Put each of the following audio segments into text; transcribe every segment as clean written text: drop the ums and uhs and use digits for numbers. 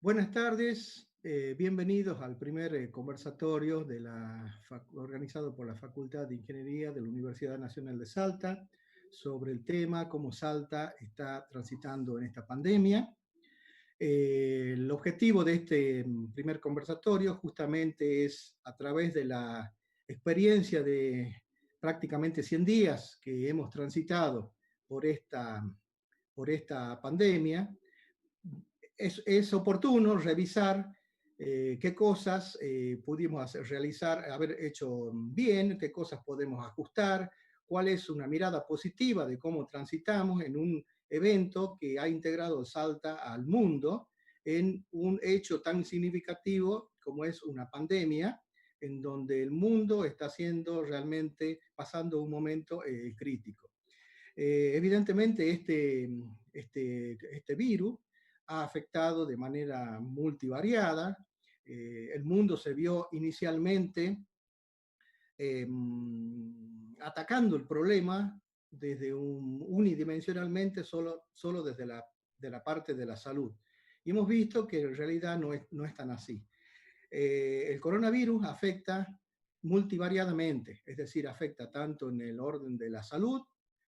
Buenas tardes, bienvenidos al primer conversatorio organizado por la Facultad de Ingeniería de la Universidad Nacional de Salta sobre el tema cómo Salta está transitando en esta pandemia. El objetivo de este primer conversatorio justamente es, a través de la experiencia de prácticamente 100 días que hemos transitado por esta pandemia, es oportuno revisar qué cosas pudimos haber hecho bien, qué cosas podemos ajustar, cuál es una mirada positiva de cómo transitamos en un evento que ha integrado Salta al mundo en un hecho tan significativo como es una pandemia, en donde el mundo está pasando un momento crítico. Evidentemente, este virus ha afectado de manera multivariada. El mundo se vio inicialmente eh, atacando el problema unidimensionalmente, solo desde la parte de la salud. Y hemos visto que en realidad no es tan así. El coronavirus afecta multivariadamente, es decir, afecta tanto en el orden de la salud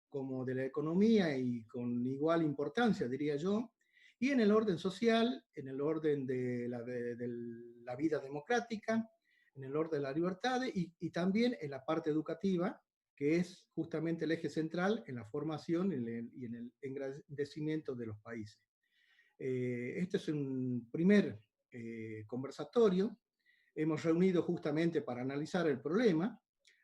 como de la economía y con igual importancia, diría yo, y en el orden social, en el orden de la vida democrática, en el orden de la libertad y también en la parte educativa, que es justamente el eje central en la formación y en el engrandecimiento de los países. Este es un primer conversatorio. Hemos reunido justamente para analizar el problema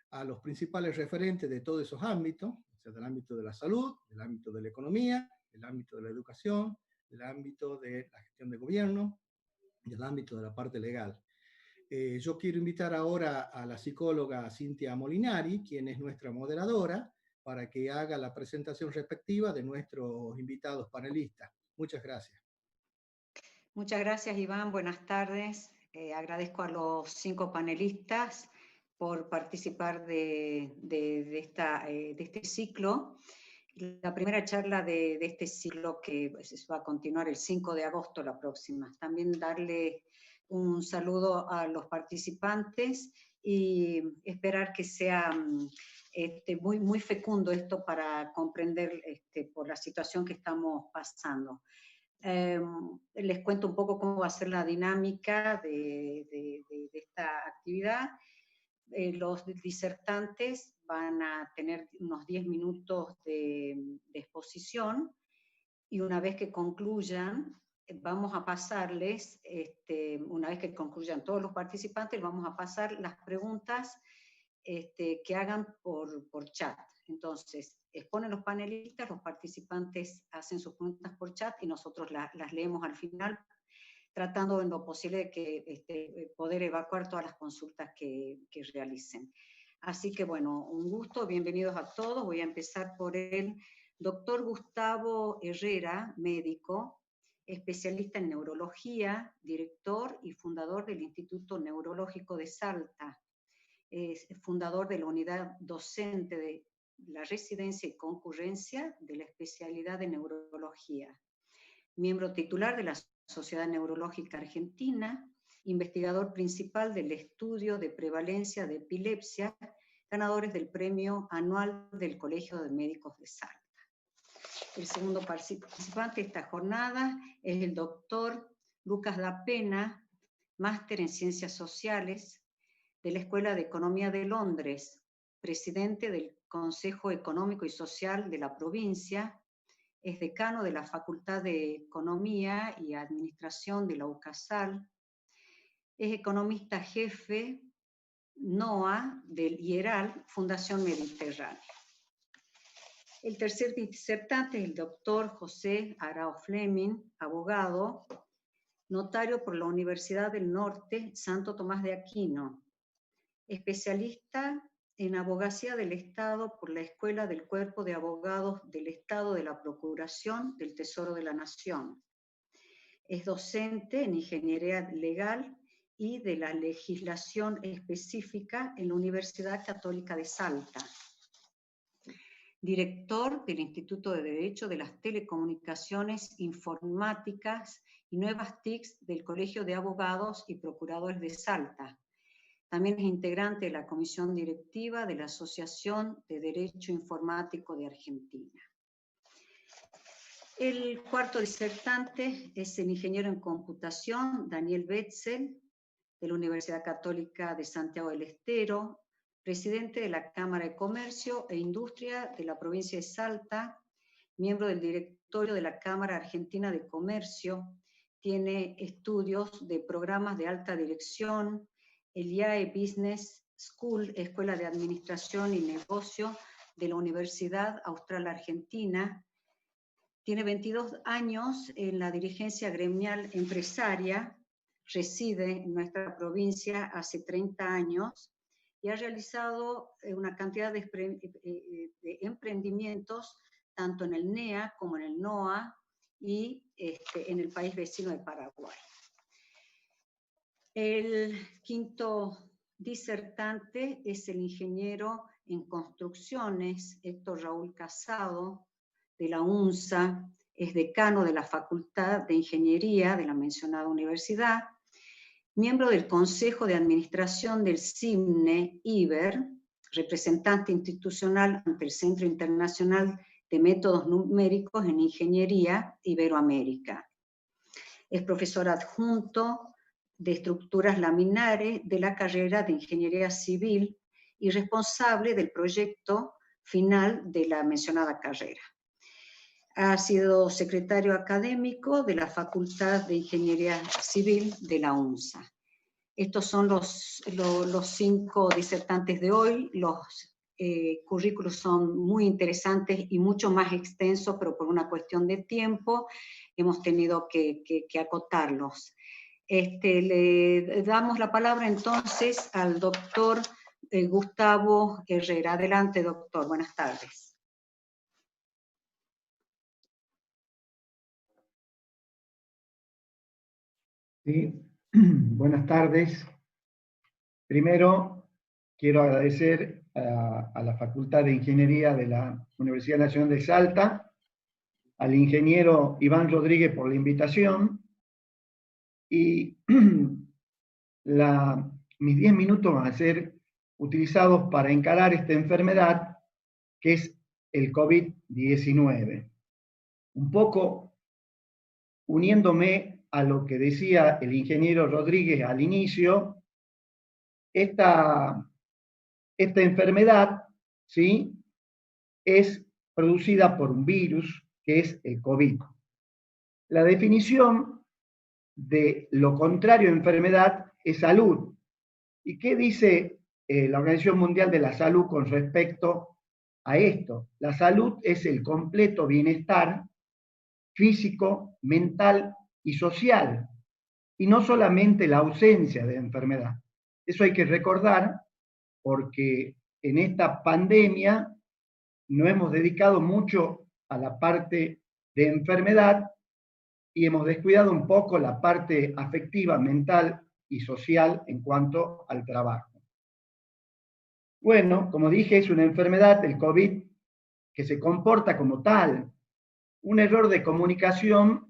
a los principales referentes de todos esos ámbitos, o sea, del ámbito de la salud, del ámbito de la economía, del ámbito de la educación, del ámbito de la gestión de gobierno y del ámbito de la parte legal. Yo quiero invitar ahora a la psicóloga Cintia Molinari, quien es nuestra moderadora, para que haga la presentación respectiva de nuestros invitados panelistas. Muchas gracias. Muchas gracias, Iván. Buenas tardes. Agradezco a los 5 panelistas por participar de este ciclo. La primera charla de este ciclo que va a continuar el 5 de agosto, la próxima. También darle un saludo a los participantes y esperar que sea muy fecundo esto para comprender por la situación que estamos pasando. Les cuento un poco cómo va a ser la dinámica de esta actividad. Los disertantes van a tener unos 10 minutos de exposición y una vez que concluyan, vamos a pasarles, una vez que concluyan todos los participantes, vamos a pasar las preguntas que hagan por chat. Entonces, exponen los panelistas, los participantes hacen sus preguntas por chat y nosotros las leemos al final, tratando en lo posible de que poder evacuar todas las consultas que realicen. Así que bueno, un gusto, bienvenidos a todos. Voy a empezar por el doctor Gustavo Herrera, médico, especialista en neurología, director y fundador del Instituto Neurológico de Salta. Es fundador de la unidad docente de la residencia y concurrencia de la especialidad de neurología. Miembro titular de la Sociedad Neurológica Argentina, investigador principal del estudio de prevalencia de epilepsia, ganadores del premio anual del Colegio de Médicos de Salta. El segundo participante de esta jornada es el doctor Lucas Lapena, máster en Ciencias Sociales, de la Escuela de Economía de Londres, presidente del Consejo Económico y Social de la provincia, es decano de la Facultad de Economía y Administración de la UCASAL, es economista jefe NOA del IERAL, Fundación Mediterránea. El tercer disertante es el doctor José Arao Fleming, abogado, notario por la Universidad del Norte Santo Tomás de Aquino, especialista en abogacía del Estado por la Escuela del Cuerpo de Abogados del Estado de la Procuración del Tesoro de la Nación. Es docente en Ingeniería Legal y de la Legislación Específica en la Universidad Católica de Salta. director del Instituto de Derecho de las Telecomunicaciones Informáticas y Nuevas TICs del Colegio de Abogados y Procuradores de Salta. También es integrante de la comisión directiva de la Asociación de Derecho Informático de Argentina. El cuarto disertante es el ingeniero en computación Daniel Betzel, de la Universidad Católica de Santiago del Estero, presidente de la Cámara de Comercio e Industria de la provincia de Salta, miembro del directorio de la Cámara Argentina de Comercio, tiene estudios de programas de alta dirección, el IAE Business School, Escuela de Administración y Negocio de la Universidad Austral Argentina. Tiene 22 años en la dirigencia gremial empresaria, reside en nuestra provincia hace 30 años y ha realizado una cantidad de emprendimientos tanto en el NEA como en el NOA y en el país vecino de Paraguay. El quinto disertante es el ingeniero en construcciones Héctor Raúl Casado, de la UNSA, es decano de la Facultad de Ingeniería de la mencionada universidad, miembro del Consejo de Administración del CIMNE IBER, representante institucional ante el Centro Internacional de Métodos Numéricos en Ingeniería Iberoamérica. Es profesor adjunto de estructuras laminares de la carrera de Ingeniería Civil y responsable del proyecto final de la mencionada carrera. Ha sido secretario académico de la Facultad de Ingeniería Civil de la UNSA. Estos son los 5 disertantes de hoy. Los currículos son muy interesantes y mucho más extensos, pero por una cuestión de tiempo hemos tenido que acotarlos. Le damos la palabra entonces al doctor Gustavo Herrera. Adelante, doctor. Buenas tardes. Sí, buenas tardes. Primero, quiero agradecer a la Facultad de Ingeniería de la Universidad Nacional de Salta, al ingeniero Iván Rodríguez por la invitación, y mis 10 minutos van a ser utilizados para encarar esta enfermedad que es el COVID-19. Un poco uniéndome a lo que decía el ingeniero Rodríguez al inicio, esta enfermedad, ¿sí?, es producida por un virus que es el COVID. La definición de lo contrario a enfermedad es salud. ¿Y qué dice la Organización Mundial de la Salud con respecto a esto? La salud es el completo bienestar físico, mental y social, y no solamente la ausencia de enfermedad. Eso hay que recordar porque en esta pandemia no hemos dedicado mucho a la parte de enfermedad y hemos descuidado un poco la parte afectiva, mental y social en cuanto al trabajo. Bueno, como dije, es una enfermedad, el COVID, que se comporta como tal. Un error de comunicación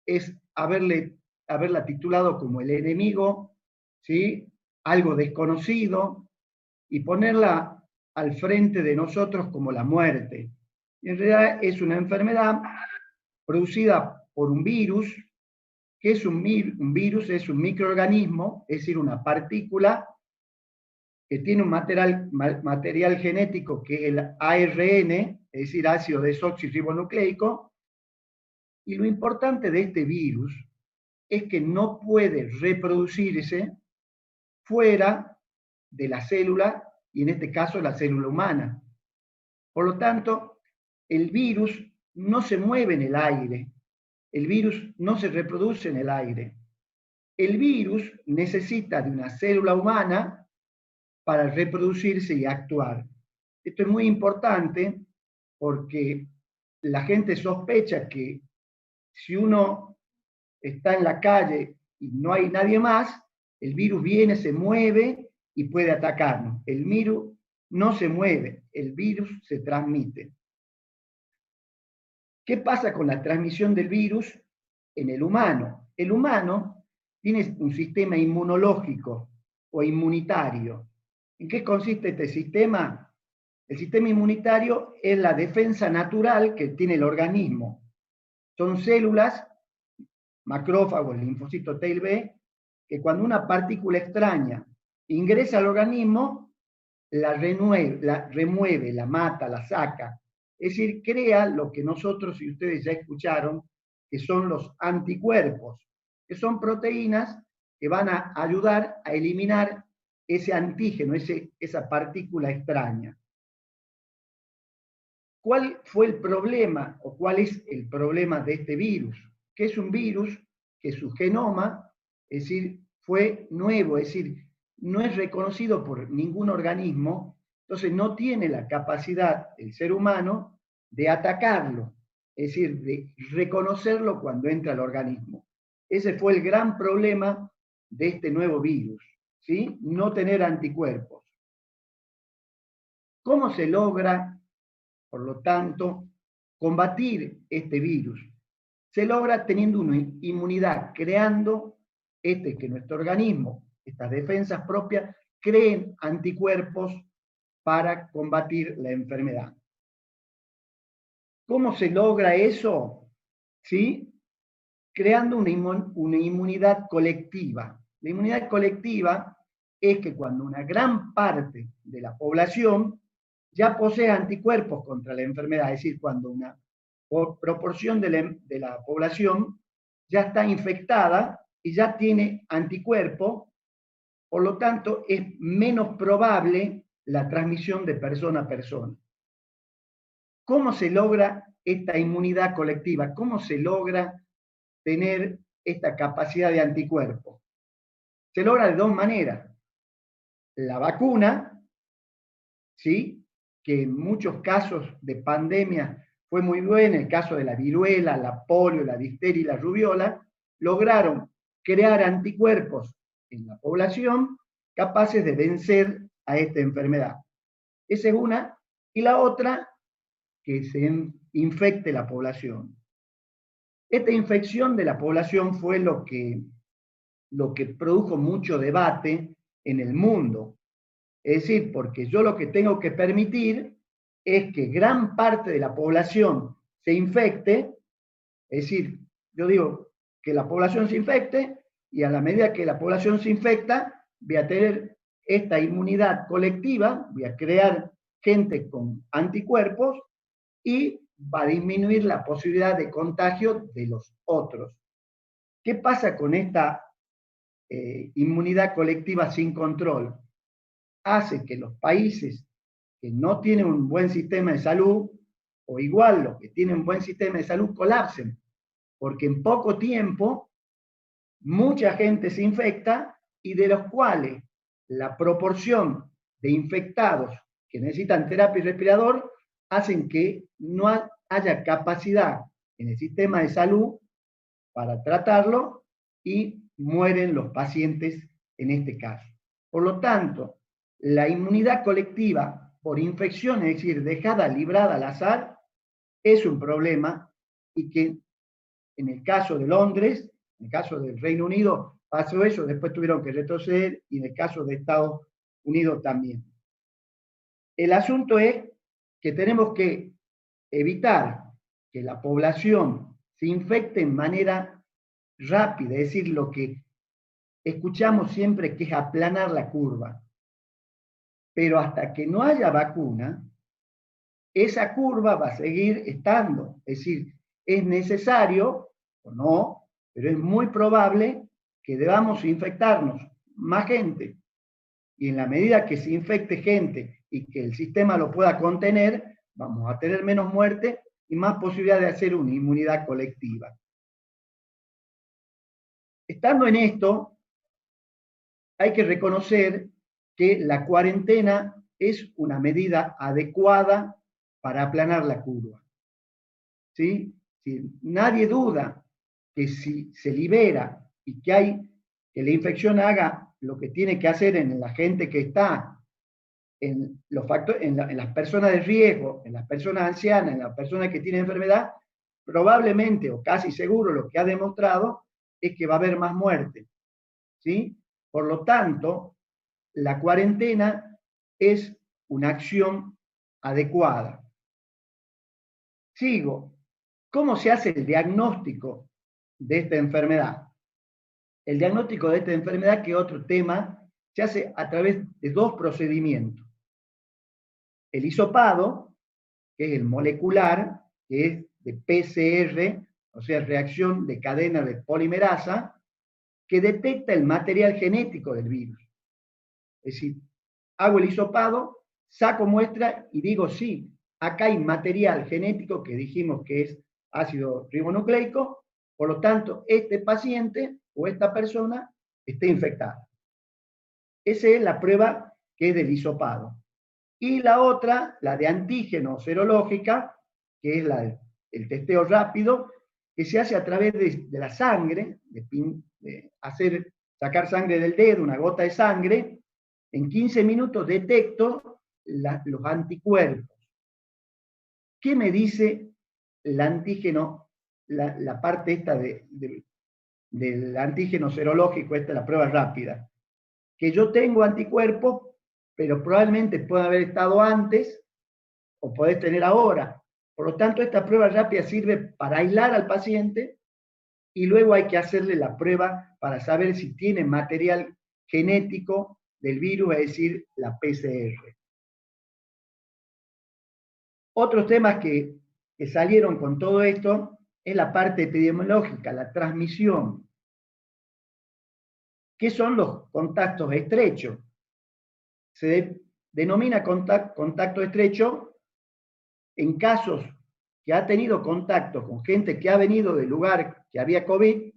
es haberla titulado como el enemigo, ¿sí?, algo desconocido, y ponerla al frente de nosotros como la muerte. Y en realidad es una enfermedad producida por un virus, que es un virus, es un microorganismo, es decir, una partícula que tiene un material genético que es el ARN, es decir, ácido desoxirribonucleico, y lo importante de este virus es que no puede reproducirse fuera de la célula, y en este caso la célula humana. Por lo tanto, el virus no se mueve en el aire, el virus no se reproduce en el aire. El virus necesita de una célula humana para reproducirse y actuar. Esto es muy importante porque la gente sospecha que si uno está en la calle y no hay nadie más, el virus viene, se mueve y puede atacarnos. El virus no se mueve, el virus se transmite. ¿Qué pasa con la transmisión del virus en el humano? El humano tiene un sistema inmunológico o inmunitario. ¿En qué consiste este sistema? El sistema inmunitario es la defensa natural que tiene el organismo. Son células, macrófagos, linfocitos T y B, que cuando una partícula extraña ingresa al organismo, la remueve, la mata, la saca. Es decir, crea lo que nosotros y ustedes ya escucharon, que son los anticuerpos, que son proteínas que van a ayudar a eliminar ese antígeno, esa partícula extraña. ¿Cuál fue el problema o cuál es el problema de este virus? Que es un virus que su genoma, es decir, fue nuevo, es decir, no es reconocido por ningún organismo, entonces no tiene la capacidad el ser humano de atacarlo, es decir, de reconocerlo cuando entra al organismo. Ese fue el gran problema de este nuevo virus, ¿sí? No tener anticuerpos. ¿Cómo se logra, por lo tanto, combatir este virus? Se logra teniendo una inmunidad, creando que nuestro organismo, estas defensas propias, creen anticuerpos para combatir la enfermedad. ¿Cómo se logra eso? ¿Sí? Creando una inmunidad colectiva. La inmunidad colectiva es que cuando una gran parte de la población ya posee anticuerpos contra la enfermedad, es decir, cuando una proporción de la población ya está infectada y ya tiene anticuerpos, por lo tanto es menos probable la transmisión de persona a persona. ¿Cómo se logra esta inmunidad colectiva? ¿Cómo se logra tener esta capacidad de anticuerpos? Se logra de dos maneras. La vacuna, ¿sí?, que en muchos casos de pandemia fue muy buena, en el caso de la viruela, la polio, la difteria y la rubiola, lograron crear anticuerpos en la población capaces de vencer a esta enfermedad. Esa es una. Y la otra, que se infecte la población. Esta infección de la población fue lo que produjo mucho debate en el mundo. Es decir, porque yo lo que tengo que permitir es que gran parte de la población se infecte, es decir, yo digo que la población se infecte y a la medida que la población se infecta, voy a tener esta inmunidad colectiva, voy a crear gente con anticuerpos y va a disminuir la posibilidad de contagio de los otros. ¿Qué pasa con esta inmunidad colectiva sin control? Hace que los países que no tienen un buen sistema de salud, o igual los que tienen un buen sistema de salud, colapsen, porque en poco tiempo mucha gente se infecta y de los cuales la proporción de infectados que necesitan terapia y respirador hacen que no haya capacidad en el sistema de salud para tratarlo y mueren los pacientes en este caso. Por lo tanto, la inmunidad colectiva por infección, es decir, dejada librada al azar, es un problema y que en el caso de Londres, en el caso del Reino Unido, pasó eso, después tuvieron que retroceder y en el caso de Estados Unidos también. El asunto es que tenemos que evitar que la población se infecte en manera rápida, es decir, lo que escuchamos siempre que es aplanar la curva. Pero hasta que no haya vacuna, esa curva va a seguir estando. Es decir, es necesario, o no, pero es muy probable que debamos infectarnos más gente. Y en la medida que se infecte gente y que el sistema lo pueda contener, vamos a tener menos muerte y más posibilidad de hacer una inmunidad colectiva. Estando en esto, hay que reconocer que la cuarentena es una medida adecuada para aplanar la curva. ¿Sí? Nadie duda que si se libera y que la infección haga lo que tiene que hacer en la gente que está en los factores, en las personas de riesgo, en las personas ancianas, en las personas que tienen enfermedad, probablemente o casi seguro lo que ha demostrado es que va a haber más muerte, ¿sí? Por lo tanto, la cuarentena es una acción adecuada. Sigo. ¿Cómo se hace el diagnóstico de esta enfermedad? El diagnóstico de esta enfermedad, que es otro tema, se hace a través de dos procedimientos. El hisopado, que es el molecular, que es de PCR, o sea, reacción de cadena de polimerasa, que detecta el material genético del virus. Es decir, hago el hisopado, saco muestra y digo, sí, acá hay material genético que dijimos que es ácido ribonucleico, por lo tanto, este paciente o esta persona está infectada. Esa es la prueba que es del hisopado. Y la otra, la de antígeno serológica, que es el testeo rápido, que se hace a través de la sangre, sacar sangre del dedo, una gota de sangre. En 15 minutos detecto los anticuerpos. ¿Qué me dice el antígeno, la parte esta del antígeno serológico, esta es la prueba rápida? Que yo tengo anticuerpos, pero probablemente pueda haber estado antes o podés tener ahora. Por lo tanto, esta prueba rápida sirve para aislar al paciente y luego hay que hacerle la prueba para saber si tiene material genético del virus, es decir, la PCR. Otros temas que salieron con todo esto es la parte epidemiológica, la transmisión. ¿Qué son los contactos estrechos? Se denomina contacto estrecho en casos que ha tenido contacto con gente que ha venido del lugar que había COVID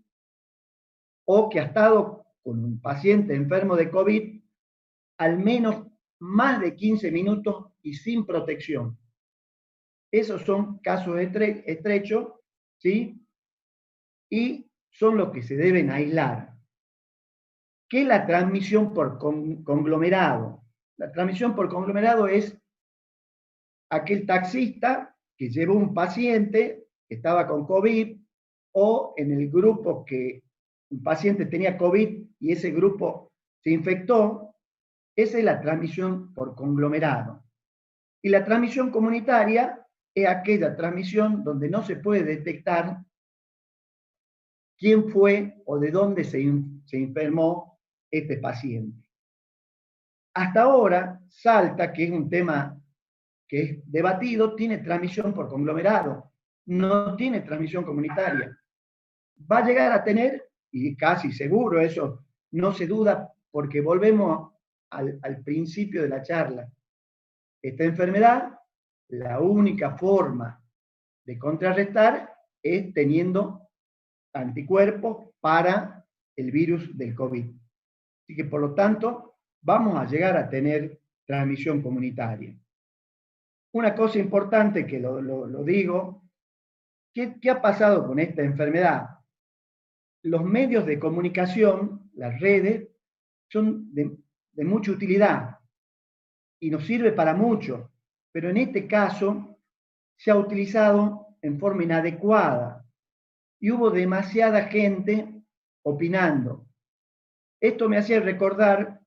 o que ha estado con un paciente enfermo de COVID al menos más de 15 minutos y sin protección. Esos son casos estrechos, ¿sí? Y son los que se deben aislar. ¿Qué es la transmisión por conglomerado? La transmisión por conglomerado es aquel taxista que llevó un paciente que estaba con COVID o en el grupo que un paciente tenía COVID y ese grupo se infectó. Esa es la transmisión por conglomerado. Y la transmisión comunitaria es aquella transmisión donde no se puede detectar quién fue o de dónde se enfermó este paciente. Hasta ahora, Salta, que es un tema que es debatido, tiene transmisión por conglomerado, no tiene transmisión comunitaria. Va a llegar a tener, y casi seguro, eso no se duda, porque volvemos al principio de la charla. Esta enfermedad, la única forma de contrarrestar es teniendo anticuerpos para el virus del COVID. Así que, por lo tanto, vamos a llegar a tener transmisión comunitaria. Una cosa importante que lo digo, ¿qué ha pasado con esta enfermedad? Los medios de comunicación, las redes, son de mucha utilidad y nos sirve para mucho, pero en este caso se ha utilizado en forma inadecuada y hubo demasiada gente opinando. Esto me hacía recordar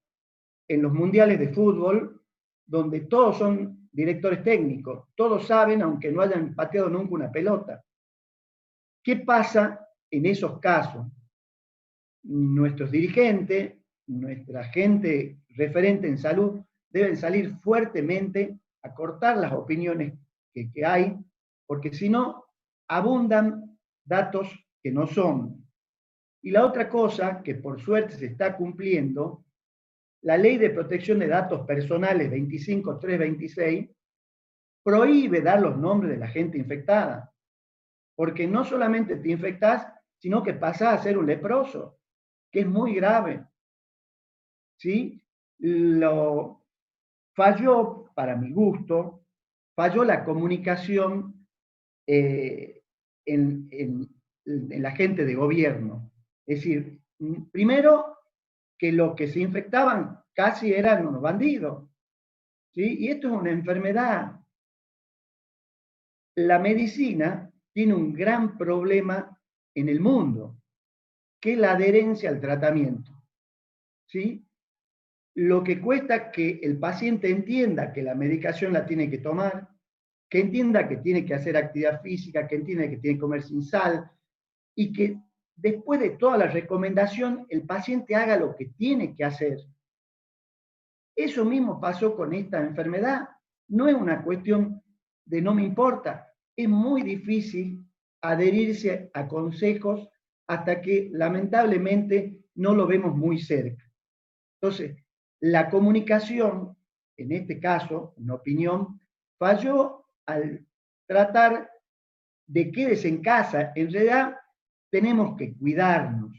en los mundiales de fútbol, donde todos son directores técnicos, todos saben, aunque no hayan pateado nunca una pelota. ¿Qué pasa en esos casos? Nuestros dirigentes, nuestra gente referente en salud, deben salir fuertemente a cortar las opiniones que hay, porque si no, abundan datos que no son. Y la otra cosa, que por suerte se está cumpliendo, la Ley de Protección de Datos Personales 25326 prohíbe dar los nombres de la gente infectada, porque no solamente te infectás, sino que pasás a ser un leproso, que es muy grave. ¿Sí? Falló, para mi gusto, falló la comunicación en la gente de gobierno. Es decir, primero, que los que se infectaban casi eran unos bandidos. ¿sí? Y esto es una enfermedad. La medicina tiene un gran problema en el mundo, que es la adherencia al tratamiento, ¿sí? Lo que cuesta que el paciente entienda que la medicación la tiene que tomar, que entienda que tiene que hacer actividad física, que entienda que tiene que comer sin sal, y que después de toda la recomendación el paciente haga lo que tiene que hacer. Eso mismo pasó con esta enfermedad. No es una cuestión de no me importa. Es muy difícil adherirse a consejos hasta que lamentablemente no lo vemos muy cerca. Entonces, la comunicación, en este caso, en mi opinión, falló al tratar de quédese en casa. En realidad, tenemos que cuidarnos.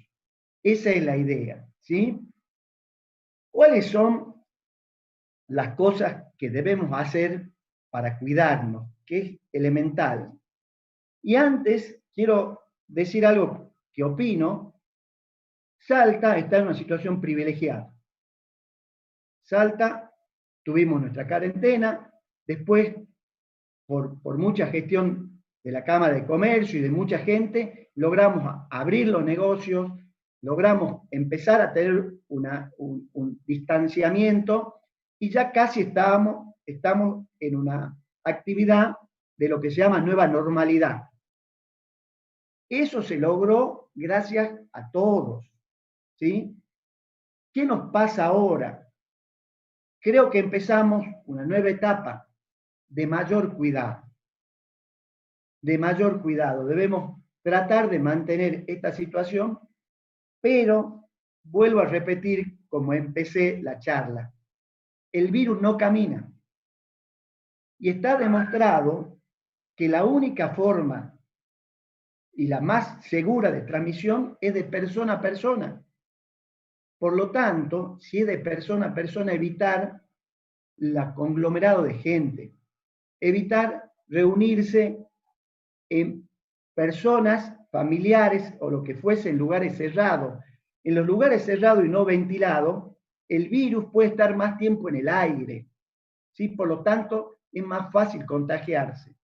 Esa es la idea, ¿sí? ¿Cuáles son las cosas que debemos hacer para cuidarnos? Que es elemental. Y antes, quiero decir algo que opino. Salta está en una situación privilegiada. Salta, tuvimos nuestra cuarentena, después, por mucha gestión de la Cámara de Comercio y de mucha gente, logramos abrir los negocios, logramos empezar a tener un distanciamiento y ya casi estamos en una actividad de lo que se llama nueva normalidad. Eso se logró gracias a todos, ¿sí? ¿Qué nos pasa ahora? Creo que empezamos una nueva etapa de mayor cuidado. De mayor cuidado. Debemos tratar de mantener esta situación, pero vuelvo a repetir como empecé la charla. El virus no camina. Y está demostrado que la única forma y la más segura de transmisión es de persona a persona. Por lo tanto, si es de persona a persona, evitar el conglomerado de gente, evitar reunirse en personas, familiares o lo que fuese en lugares cerrados. En los lugares cerrados y no ventilados, el virus puede estar más tiempo en el aire, ¿sí? Por lo tanto, es más fácil contagiarse.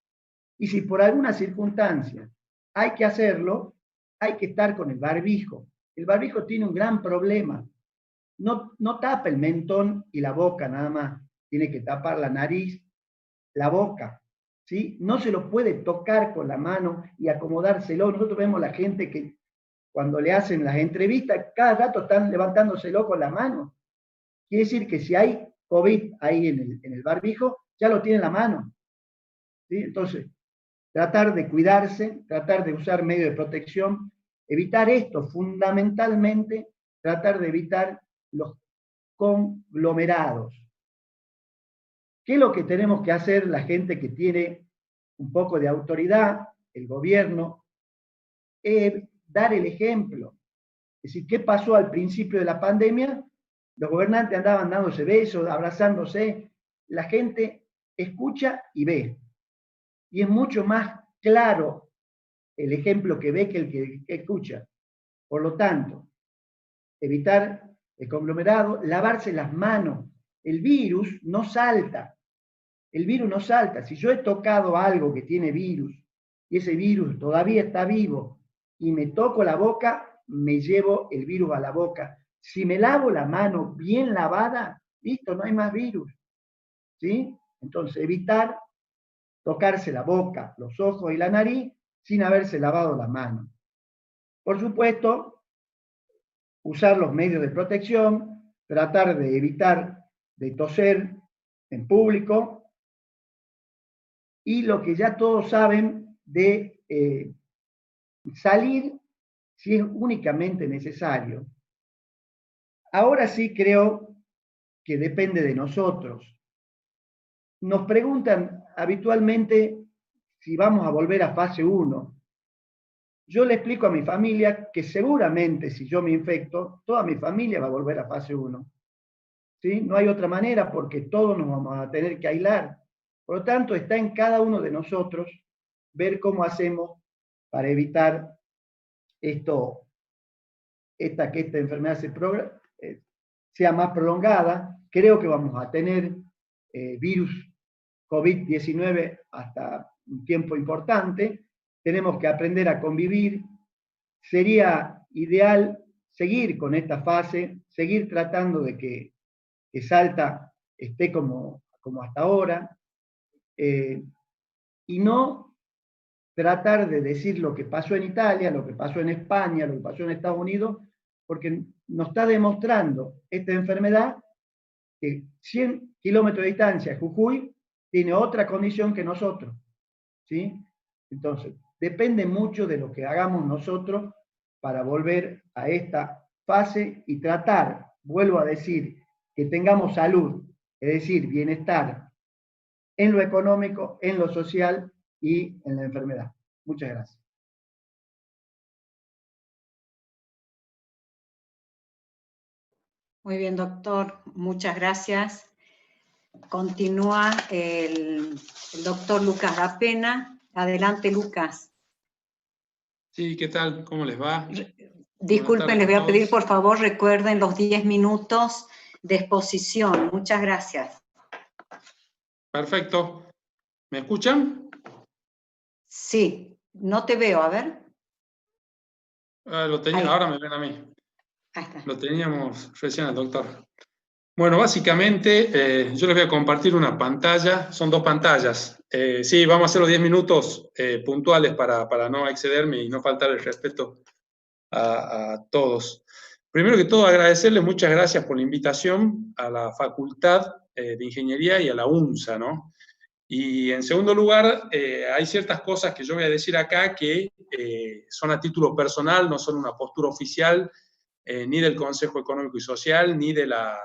Y si por alguna circunstancia hay que hacerlo, hay que estar con el barbijo. El barbijo tiene un gran problema. No tapa el mentón y la boca nada más. Tiene que tapar la nariz, la boca, ¿sí? No se lo puede tocar con la mano y acomodárselo. Nosotros vemos la gente que cuando le hacen las entrevistas, cada rato están levantándoselo con la mano. Quiere decir que si hay COVID ahí en el barbijo, ya lo tiene en la mano, ¿sí? Entonces, tratar de cuidarse, tratar de usar medios de protección, evitar esto, fundamentalmente, tratar de evitar los conglomerados. ¿Qué es lo que tenemos que hacer la gente que tiene un poco de autoridad, el gobierno? Dar el ejemplo. Es decir, ¿qué pasó al principio de la pandemia? Los gobernantes andaban dándose besos, abrazándose. La gente escucha y ve. Y es mucho más claro el ejemplo que ve que el que escucha. Por lo tanto, evitar el conglomerado, lavarse las manos. El virus no salta. El virus no salta. Si yo he tocado algo que tiene virus y ese virus todavía está vivo y me toco la boca, me llevo el virus a la boca. Si me lavo la mano bien lavada, listo, no hay más virus, ¿sí? Entonces, evitar tocarse la boca, los ojos y la nariz sin haberse lavado la mano. Por supuesto, usar los medios de protección, tratar de evitar de toser en público y lo que ya todos saben de salir si es únicamente necesario. Ahora sí creo que depende de nosotros. Nos preguntan habitualmente si vamos a volver a fase 1. Yo le explico a mi familia que seguramente si yo me infecto, toda mi familia va a volver a fase 1. ¿Sí? No hay otra manera porque todos nos vamos a tener que aislar. Por lo tanto, está en cada uno de nosotros ver cómo hacemos para evitar que esta enfermedad sea más prolongada. Creo que vamos a tener virus COVID-19 hasta un tiempo importante. Tenemos que aprender a convivir. Sería ideal seguir con esta fase, seguir tratando de que Salta esté como hasta ahora, y no tratar de decir lo que pasó en Italia, lo que pasó en España, lo que pasó en Estados Unidos, porque nos está demostrando esta enfermedad que 100 kilómetros de distancia, Jujuy, tiene otra condición que nosotros, ¿sí? Entonces, depende mucho de lo que hagamos nosotros para volver a esta fase y tratar, vuelvo a decir, que tengamos salud, es decir, bienestar en lo económico, en lo social y en la enfermedad. Muchas gracias. Muy bien, doctor. Muchas gracias. Continúa el doctor Lucas Da Pena. Adelante, Lucas. Sí, ¿qué tal? ¿Cómo les va? Disculpen, les voy a pedir, por favor, recuerden los 10 minutos de exposición. Muchas gracias. Perfecto. ¿Me escuchan? Sí, no te veo, a ver. Ahora me ven a mí. Ahí está. Lo teníamos recién al doctor. Bueno, básicamente yo les voy a compartir una pantalla, son dos pantallas. Sí, vamos a hacer los 10 minutos puntuales para no excederme y no faltar el respeto a todos. Primero que todo, agradecerles, muchas gracias por la invitación a la Facultad de Ingeniería y a la UNSA, ¿no? Y en segundo lugar, hay ciertas cosas que yo voy a decir acá que son a título personal, no son una postura oficial ni del Consejo Económico y Social, ni de la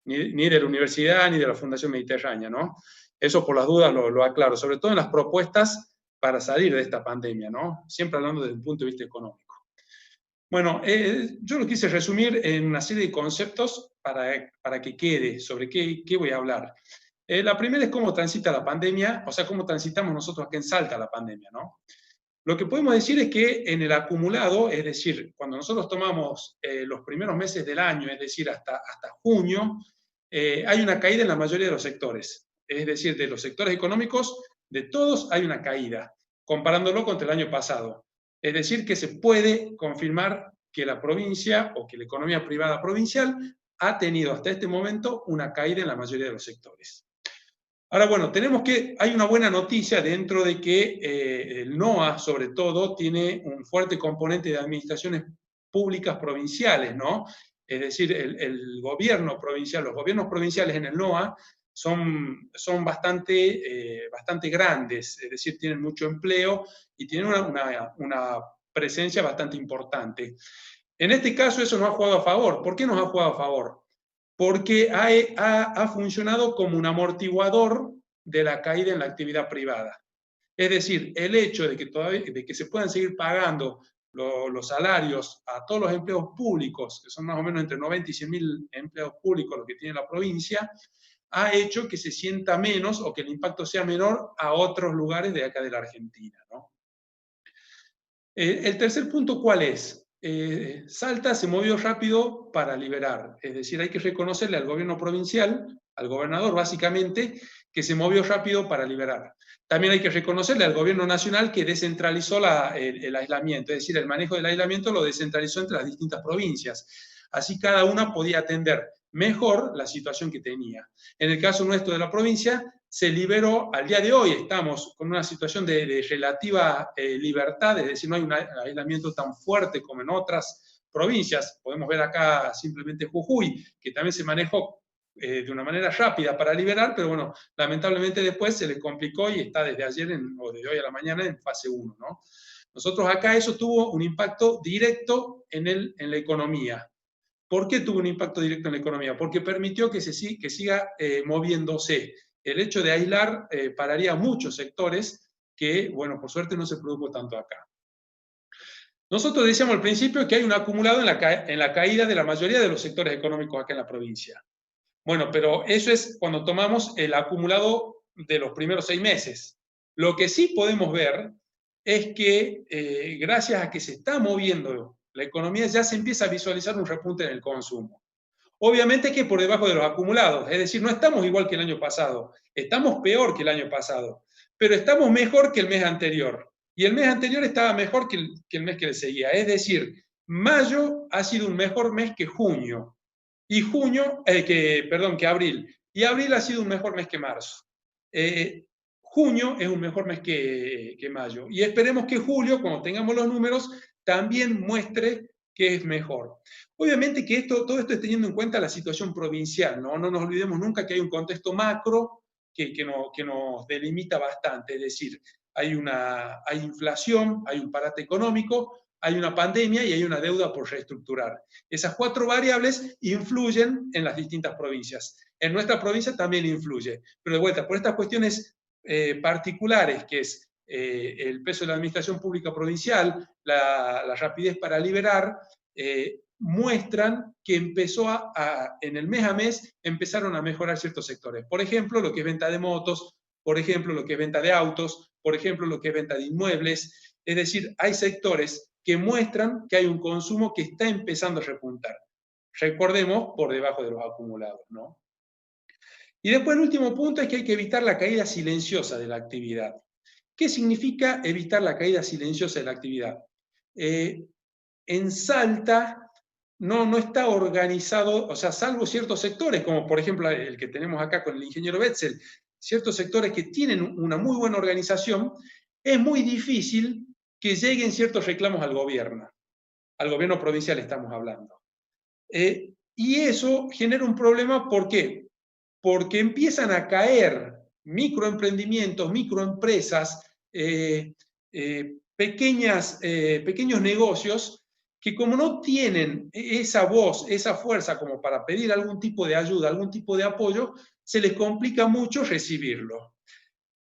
universidad, ni de la Fundación Mediterránea, ¿no? Eso por las dudas lo aclaro, sobre todo en las propuestas para salir de esta pandemia, ¿no? Siempre hablando desde un punto de vista económico. Bueno, yo lo quise resumir en una serie de conceptos para que quede sobre qué voy a hablar. La primera es cómo transita la pandemia, o sea, cómo transitamos nosotros aquí en Salta la pandemia, ¿no? Lo que podemos decir es que en el acumulado, es decir, cuando nosotros tomamos los primeros meses del año, es decir, hasta junio, hay una caída en la mayoría de los sectores. Es decir, de los sectores económicos, de todos hay una caída, comparándolo contra el año pasado. Es decir, que se puede confirmar que la provincia o que la economía privada provincial ha tenido hasta este momento una caída en la mayoría de los sectores. Ahora, bueno, hay una buena noticia dentro de que el NOA, sobre todo, tiene un fuerte componente de administraciones públicas provinciales, ¿no? Es decir, el gobierno provincial, los gobiernos provinciales en el NOA son bastante grandes, es decir, tienen mucho empleo y tienen una presencia bastante importante. En este caso eso nos ha jugado a favor. ¿Por qué nos ha jugado a favor? Porque ha funcionado como un amortiguador de la caída en la actividad privada. Es decir, el hecho de que se puedan seguir pagando los salarios a todos los empleados públicos, que son más o menos entre 90 y 100.000 empleados públicos lo que tiene la provincia, ha hecho que se sienta menos o que el impacto sea menor a otros lugares de acá de la Argentina, ¿no? El tercer punto, ¿cuál es? Salta se movió rápido para liberar, es decir, hay que reconocerle al gobierno provincial, al gobernador básicamente, que se movió rápido para liberar. También hay que reconocerle al gobierno nacional que descentralizó el aislamiento, es decir, el manejo del aislamiento lo descentralizó entre las distintas provincias. Así cada una podía atender mejor la situación que tenía. En el caso nuestro de la provincia, se liberó, al día de hoy estamos con una situación de relativa libertad, es decir, no hay un aislamiento tan fuerte como en otras provincias. Podemos ver acá simplemente Jujuy, que también se manejó de una manera rápida para liberar, pero bueno, lamentablemente después se le complicó y está desde ayer o desde hoy a la mañana en fase 1, ¿no? Nosotros acá eso tuvo un impacto directo en la economía. ¿Por qué tuvo un impacto directo en la economía? Porque permitió que siga moviéndose. El hecho de aislar pararía muchos sectores que, bueno, por suerte no se produjo tanto acá. Nosotros decíamos al principio que hay un acumulado en la caída de la mayoría de los sectores económicos acá en la provincia. Bueno, pero eso es cuando tomamos el acumulado de los primeros 6 meses. Lo que sí podemos ver es que gracias a que se está moviendo la economía ya se empieza a visualizar un repunte en el consumo. Obviamente que por debajo de los acumulados, es decir, no estamos igual que el año pasado, estamos peor que el año pasado, pero estamos mejor que el mes anterior. Y el mes anterior estaba mejor que el mes que le seguía. Es decir, mayo ha sido un mejor mes que junio. Y que abril. Y abril ha sido un mejor mes que marzo. Junio es un mejor mes que mayo. Y esperemos que julio, cuando tengamos los números, también muestre que es mejor. Obviamente que todo esto es teniendo en cuenta la situación provincial, ¿no? No nos olvidemos nunca que hay un contexto macro que nos delimita bastante. Es decir, hay inflación, hay un parate económico, hay una pandemia y hay una deuda por reestructurar. Esas 4 variables influyen en las distintas provincias. En nuestra provincia también influye, pero de vuelta, por estas cuestiones particulares, que es el peso de la administración pública provincial, la rapidez para liberar, muestran que en el mes a mes empezaron a mejorar ciertos sectores. Por ejemplo, lo que es venta de motos, por ejemplo, lo que es venta de autos, por ejemplo, lo que es venta de inmuebles. Es decir, hay sectores que muestran que hay un consumo que está empezando a repuntar. Recordemos, por debajo de los acumulados, ¿no? Y después el último punto es que hay que evitar la caída silenciosa de la actividad. ¿Qué significa evitar la caída silenciosa de la actividad? En Salta no está organizado, o sea, salvo ciertos sectores, como por ejemplo el que tenemos acá con el ingeniero Betzel, ciertos sectores que tienen una muy buena organización, es muy difícil que lleguen ciertos reclamos al gobierno provincial estamos hablando. Y eso genera un problema, ¿por qué? Porque empiezan a caer microemprendimientos, microempresas, pequeños negocios que como no tienen esa voz, esa fuerza como para pedir algún tipo de ayuda, algún tipo de apoyo, se les complica mucho recibirlo.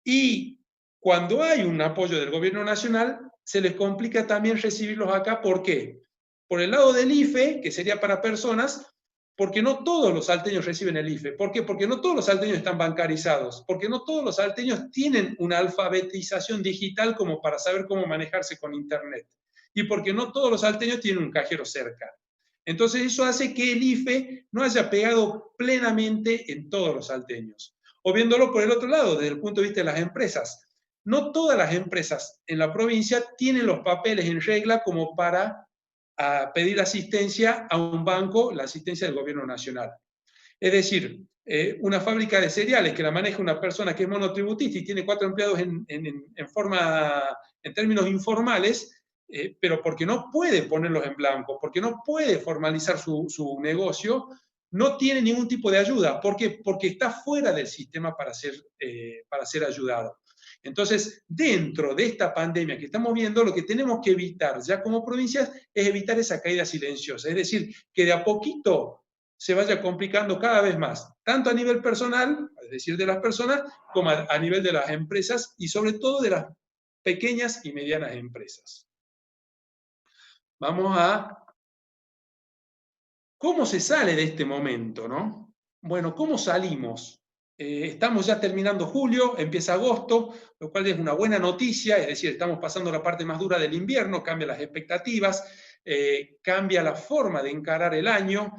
Y cuando hay un apoyo del gobierno nacional, se les complica también recibirlos acá. ¿Por qué? Por el lado del IFE, que sería para personas, porque no todos los salteños reciben el IFE. ¿Por qué? Porque no todos los salteños están bancarizados, porque no todos los salteños tienen una alfabetización digital como para saber cómo manejarse con Internet. Y porque no todos los salteños tienen un cajero cerca. Entonces eso hace que el IFE no haya pegado plenamente en todos los salteños. O viéndolo por el otro lado, desde el punto de vista de las empresas. No todas las empresas en la provincia tienen los papeles en regla como para pedir asistencia a un banco, la asistencia del gobierno nacional. Es decir, una fábrica de cereales que la maneja una persona que es monotributista y tiene 4 empleados en términos informales, pero porque no puede ponerlos en blanco, porque no puede formalizar su negocio, no tiene ningún tipo de ayuda. ¿Por qué? Porque está fuera del sistema para ser ayudado. Entonces, dentro de esta pandemia que estamos viendo, lo que tenemos que evitar ya como provincias es evitar esa caída silenciosa. Es decir, que de a poquito se vaya complicando cada vez más, tanto a nivel personal, es decir, de las personas, como a nivel de las empresas y sobre todo de las pequeñas y medianas empresas. Vamos a cómo se sale de este momento, ¿no? Bueno, ¿cómo salimos? Estamos ya terminando julio, empieza agosto, lo cual es una buena noticia, es decir, estamos pasando la parte más dura del invierno, cambian las expectativas, cambia la forma de encarar el año,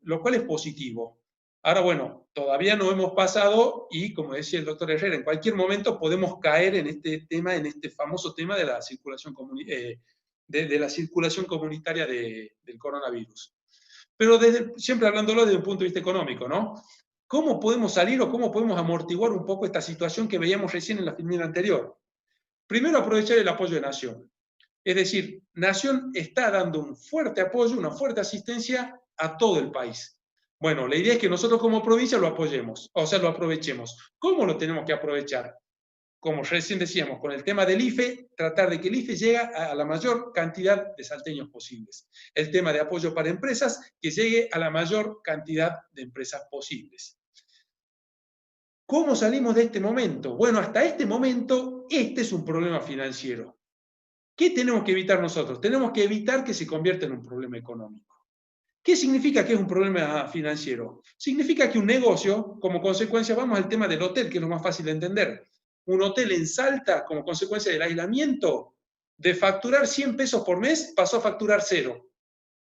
lo cual es positivo. Ahora, bueno, todavía no hemos pasado y, como decía el doctor Herrera, en cualquier momento podemos caer en este tema, en este famoso tema de la circulación, de la circulación comunitaria del coronavirus. Pero siempre hablándolo desde un punto de vista económico, ¿no? ¿Cómo podemos salir o cómo podemos amortiguar un poco esta situación que veíamos recién en la filmina anterior? Primero, aprovechar el apoyo de Nación. Es decir, Nación está dando un fuerte apoyo, una fuerte asistencia a todo el país. Bueno, la idea es que nosotros como provincia lo apoyemos, o sea, lo aprovechemos. ¿Cómo lo tenemos que aprovechar? Como recién decíamos, con el tema del IFE, tratar de que el IFE llegue a la mayor cantidad de salteños posibles. El tema de apoyo para empresas, que llegue a la mayor cantidad de empresas posibles. ¿Cómo salimos de este momento? Bueno, hasta este momento, este es un problema financiero. ¿Qué tenemos que evitar nosotros? Tenemos que evitar que se convierta en un problema económico. ¿Qué significa que es un problema financiero? Significa que un negocio, como consecuencia, vamos al tema del hotel, que es lo más fácil de entender. Un hotel en Salta, como consecuencia del aislamiento, de facturar 100 pesos por mes, pasó a facturar 0,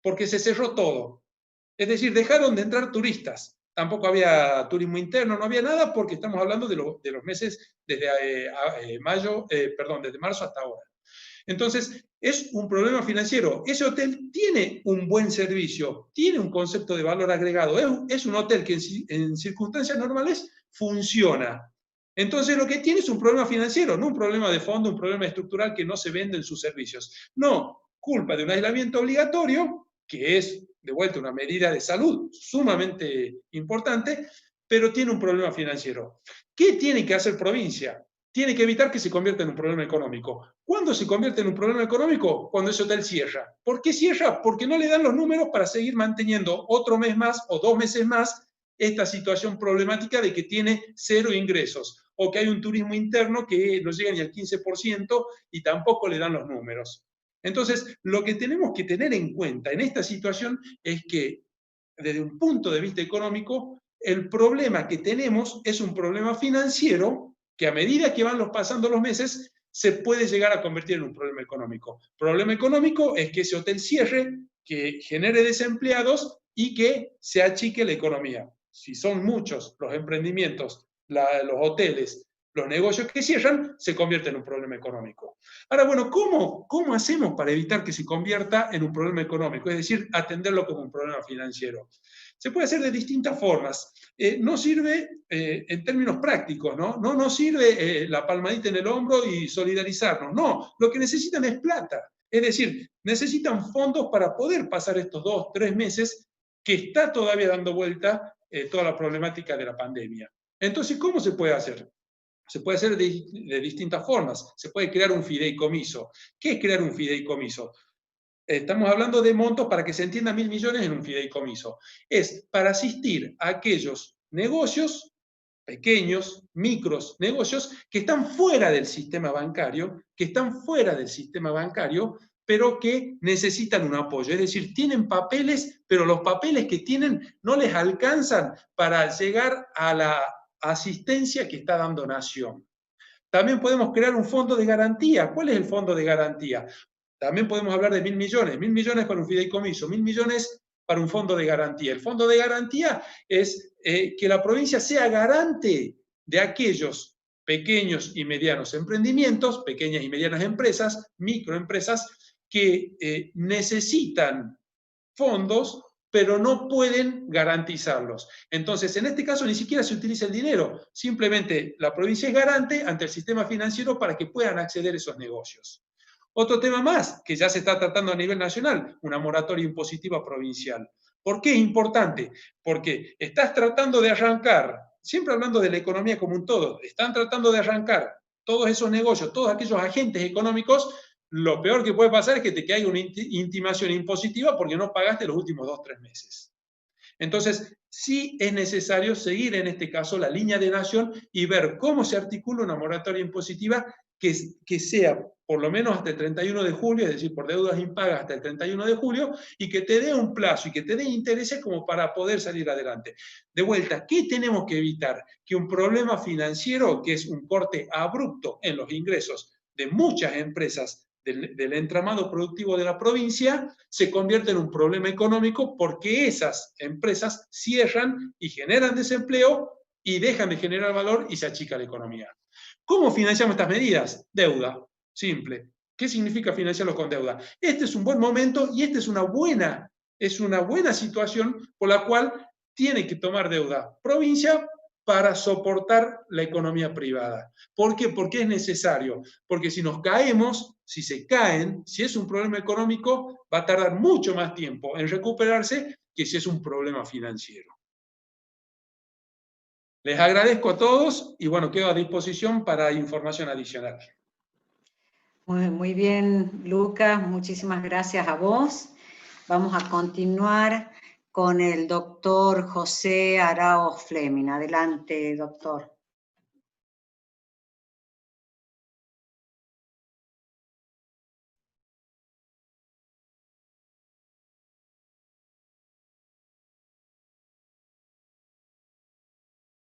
porque se cerró todo. Es decir, dejaron de entrar turistas. Tampoco había turismo interno, no había nada, porque estamos hablando de los meses desde desde marzo hasta ahora. Entonces, es un problema financiero. Ese hotel tiene un buen servicio, tiene un concepto de valor agregado, es un hotel que en circunstancias normales funciona. Entonces, lo que tiene es un problema financiero, no un problema de fondo, un problema estructural que no se venden sus servicios. No, culpa de un aislamiento obligatorio, que es, de vuelta, una medida de salud sumamente importante, pero tiene un problema financiero. ¿Qué tiene que hacer provincia? Tiene que evitar que se convierta en un problema económico. ¿Cuándo se convierte en un problema económico? Cuando ese hotel cierra. ¿Por qué cierra? Porque no le dan los números para seguir manteniendo otro mes más o 2 meses más esta situación problemática de que tiene 0 ingresos o que hay un turismo interno que no llega ni al 15% y tampoco le dan los números. Entonces, lo que tenemos que tener en cuenta en esta situación es que, desde un punto de vista económico, el problema que tenemos es un problema financiero que a medida que van pasando los meses se puede llegar a convertir en un problema económico. Problema económico es que ese hotel cierre, que genere desempleados y que se achique la economía. Si son muchos los emprendimientos, los hoteles, los negocios que cierran, se convierte en un problema económico. Ahora, bueno, ¿cómo hacemos para evitar que se convierta en un problema económico? Es decir, atenderlo como un problema financiero. Se puede hacer de distintas formas. No sirve en términos prácticos, ¿no? No sirve la palmadita en el hombro y solidarizarnos. No, lo que necesitan es plata. Es decir, necesitan fondos para poder pasar estos 2, 3 meses que está todavía dando vuelta toda la problemática de la pandemia. Entonces, ¿cómo se puede hacer? Se puede hacer de distintas formas. Se puede crear un fideicomiso. ¿Qué es crear un fideicomiso? Estamos hablando de montos para que se entienda 1.000 millones en un fideicomiso. Es para asistir a aquellos negocios, pequeños, micros negocios, que están fuera del sistema bancario, pero que necesitan un apoyo. Es decir, tienen papeles, pero los papeles que tienen no les alcanzan para llegar a la asistencia que está dando Nación. También podemos crear un fondo de garantía. ¿Cuál es el fondo de garantía? También podemos hablar de 1.000 millones. 1.000 millones para un fideicomiso, 1.000 millones para un fondo de garantía. El fondo de garantía es que la provincia sea garante de aquellos pequeños y medianos emprendimientos, pequeñas y medianas empresas, microempresas, que necesitan fondos, pero no pueden garantizarlos. Entonces, en este caso ni siquiera se utiliza el dinero, simplemente la provincia es garante ante el sistema financiero para que puedan acceder a esos negocios. Otro tema más que ya se está tratando a nivel nacional, una moratoria impositiva provincial. ¿Por qué es importante? Porque estás tratando de arrancar, siempre hablando de la economía como un todo, están tratando de arrancar todos esos negocios, todos aquellos agentes económicos. Lo peor que puede pasar es que te caiga una intimación impositiva porque no pagaste los últimos 2 o 3 meses. Entonces, sí es necesario seguir en este caso la línea de Nación y ver cómo se articula una moratoria impositiva que sea por lo menos hasta el 31 de julio, es decir, por deudas impagas hasta el 31 de julio, y que te dé un plazo y que te dé intereses como para poder salir adelante. De vuelta, ¿qué tenemos que evitar? Que un problema financiero, que es un corte abrupto en los ingresos de muchas empresas del entramado productivo de la provincia, se convierte en un problema económico porque esas empresas cierran y generan desempleo y dejan de generar valor y se achica la economía. ¿Cómo financiamos estas medidas? Deuda, simple. ¿Qué significa financiarlo con deuda? Este es un buen momento y esta es una buena situación por la cual tiene que tomar deuda provincia para soportar la economía privada. ¿Por qué? Porque es necesario. Porque si nos caemos, si se caen, si es un problema económico, va a tardar mucho más tiempo en recuperarse que si es un problema financiero. Les agradezco a todos y bueno, quedo a disposición para información adicional. Muy bien, Lucas, muchísimas gracias a vos. Vamos a continuar con el doctor José Araoz Fleming. Adelante, doctor.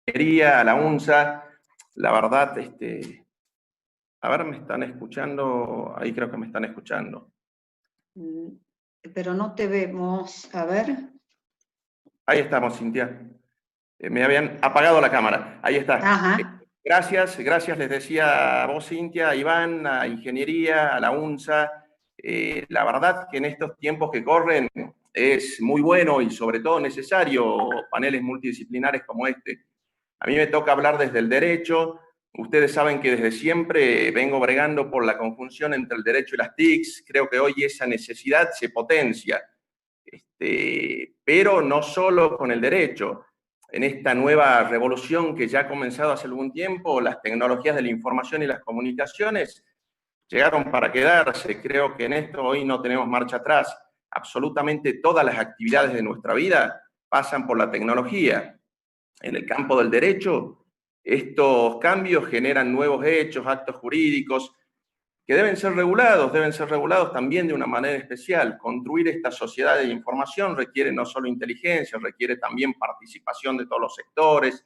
A la UNSA, la verdad, a ver, ¿me están escuchando? Ahí creo que me están escuchando. Pero no te vemos, a ver. Ahí estamos, Cintia. Me habían apagado la cámara. Ahí está. Ajá. Gracias les decía a vos, Cintia, a Iván, a Ingeniería, a la UNSA. La verdad que en estos tiempos que corren es muy bueno y sobre todo necesario paneles multidisciplinares como este. A mí me toca hablar desde el derecho. Ustedes saben que desde siempre vengo bregando por la conjunción entre el derecho y las TICs. Creo que hoy esa necesidad se potencia. Pero no solo con el derecho. En esta nueva revolución que ya ha comenzado hace algún tiempo, las tecnologías de la información y las comunicaciones llegaron para quedarse. Creo que en esto hoy no tenemos marcha atrás. Absolutamente todas las actividades de nuestra vida pasan por la tecnología. En el campo del derecho, estos cambios generan nuevos hechos, actos jurídicos, que deben ser regulados también de una manera especial. Construir esta sociedad de información requiere no solo inteligencia, requiere también participación de todos los sectores,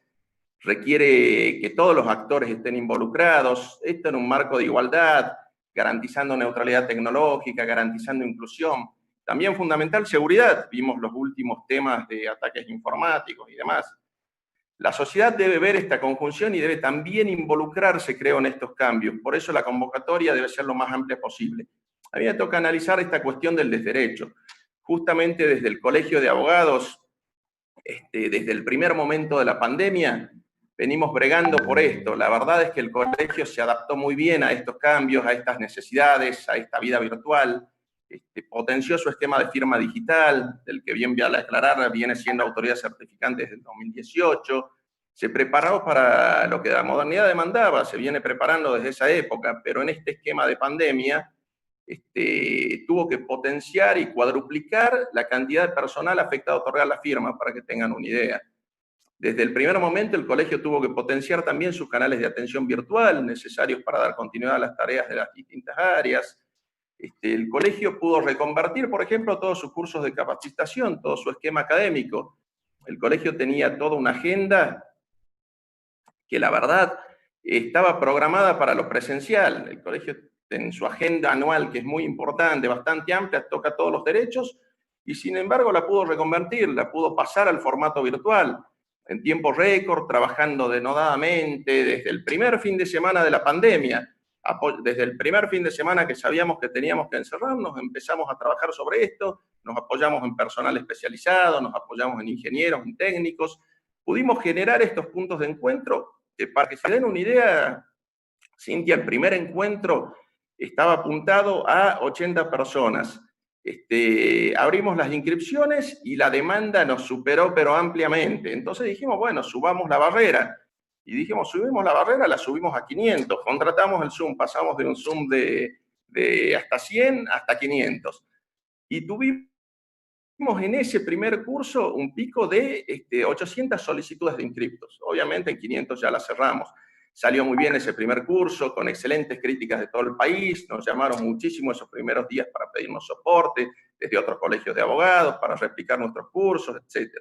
requiere que todos los actores estén involucrados, esto en un marco de igualdad, garantizando neutralidad tecnológica, garantizando inclusión. También fundamental, seguridad. Vimos los últimos temas de ataques informáticos y demás. La sociedad debe ver esta conjunción y debe también involucrarse, creo, en estos cambios. Por eso la convocatoria debe ser lo más amplia posible. A mí me toca analizar esta cuestión del desderecho. Justamente desde el Colegio de Abogados, desde el primer momento de la pandemia, venimos bregando por esto. La verdad es que el colegio se adaptó muy bien a estos cambios, a estas necesidades, a esta vida virtual. Potenció su esquema de firma digital, del que bien voy a aclarar, viene siendo autoridad certificante desde el 2018. Se preparó para lo que la modernidad demandaba, se viene preparando desde esa época, pero en este esquema de pandemia tuvo que potenciar y cuadruplicar la cantidad de personal afectado a otorgar la firma, para que tengan una idea. Desde el primer momento, el colegio tuvo que potenciar también sus canales de atención virtual necesarios para dar continuidad a las tareas de las distintas áreas. El colegio pudo reconvertir, por ejemplo, todos sus cursos de capacitación, todo su esquema académico. El colegio tenía toda una agenda que la verdad estaba programada para lo presencial. El colegio, en su agenda anual, que es muy importante, bastante amplia, toca todos los derechos, y sin embargo la pudo reconvertir, la pudo pasar al formato virtual, en tiempo récord, trabajando denodadamente desde el primer fin de semana de la pandemia. Desde el primer fin de semana que sabíamos que teníamos que encerrarnos, empezamos a trabajar sobre esto, nos apoyamos en personal especializado, nos apoyamos en ingenieros, en técnicos, pudimos generar estos puntos de encuentro, que para que se den una idea, Cintia, el primer encuentro estaba apuntado a 80 personas. Abrimos las inscripciones y la demanda nos superó, pero ampliamente. Entonces dijimos, bueno, subamos la barrera. Y dijimos, subimos la barrera, la subimos a 500. Contratamos el Zoom, pasamos de un Zoom de hasta 100 hasta 500. Y tuvimos en ese primer curso un pico de 800 solicitudes de inscriptos. Obviamente en 500 ya la cerramos. Salió muy bien ese primer curso, con excelentes críticas de todo el país. Nos llamaron muchísimo esos primeros días para pedirnos soporte, desde otros colegios de abogados, para replicar nuestros cursos, etc.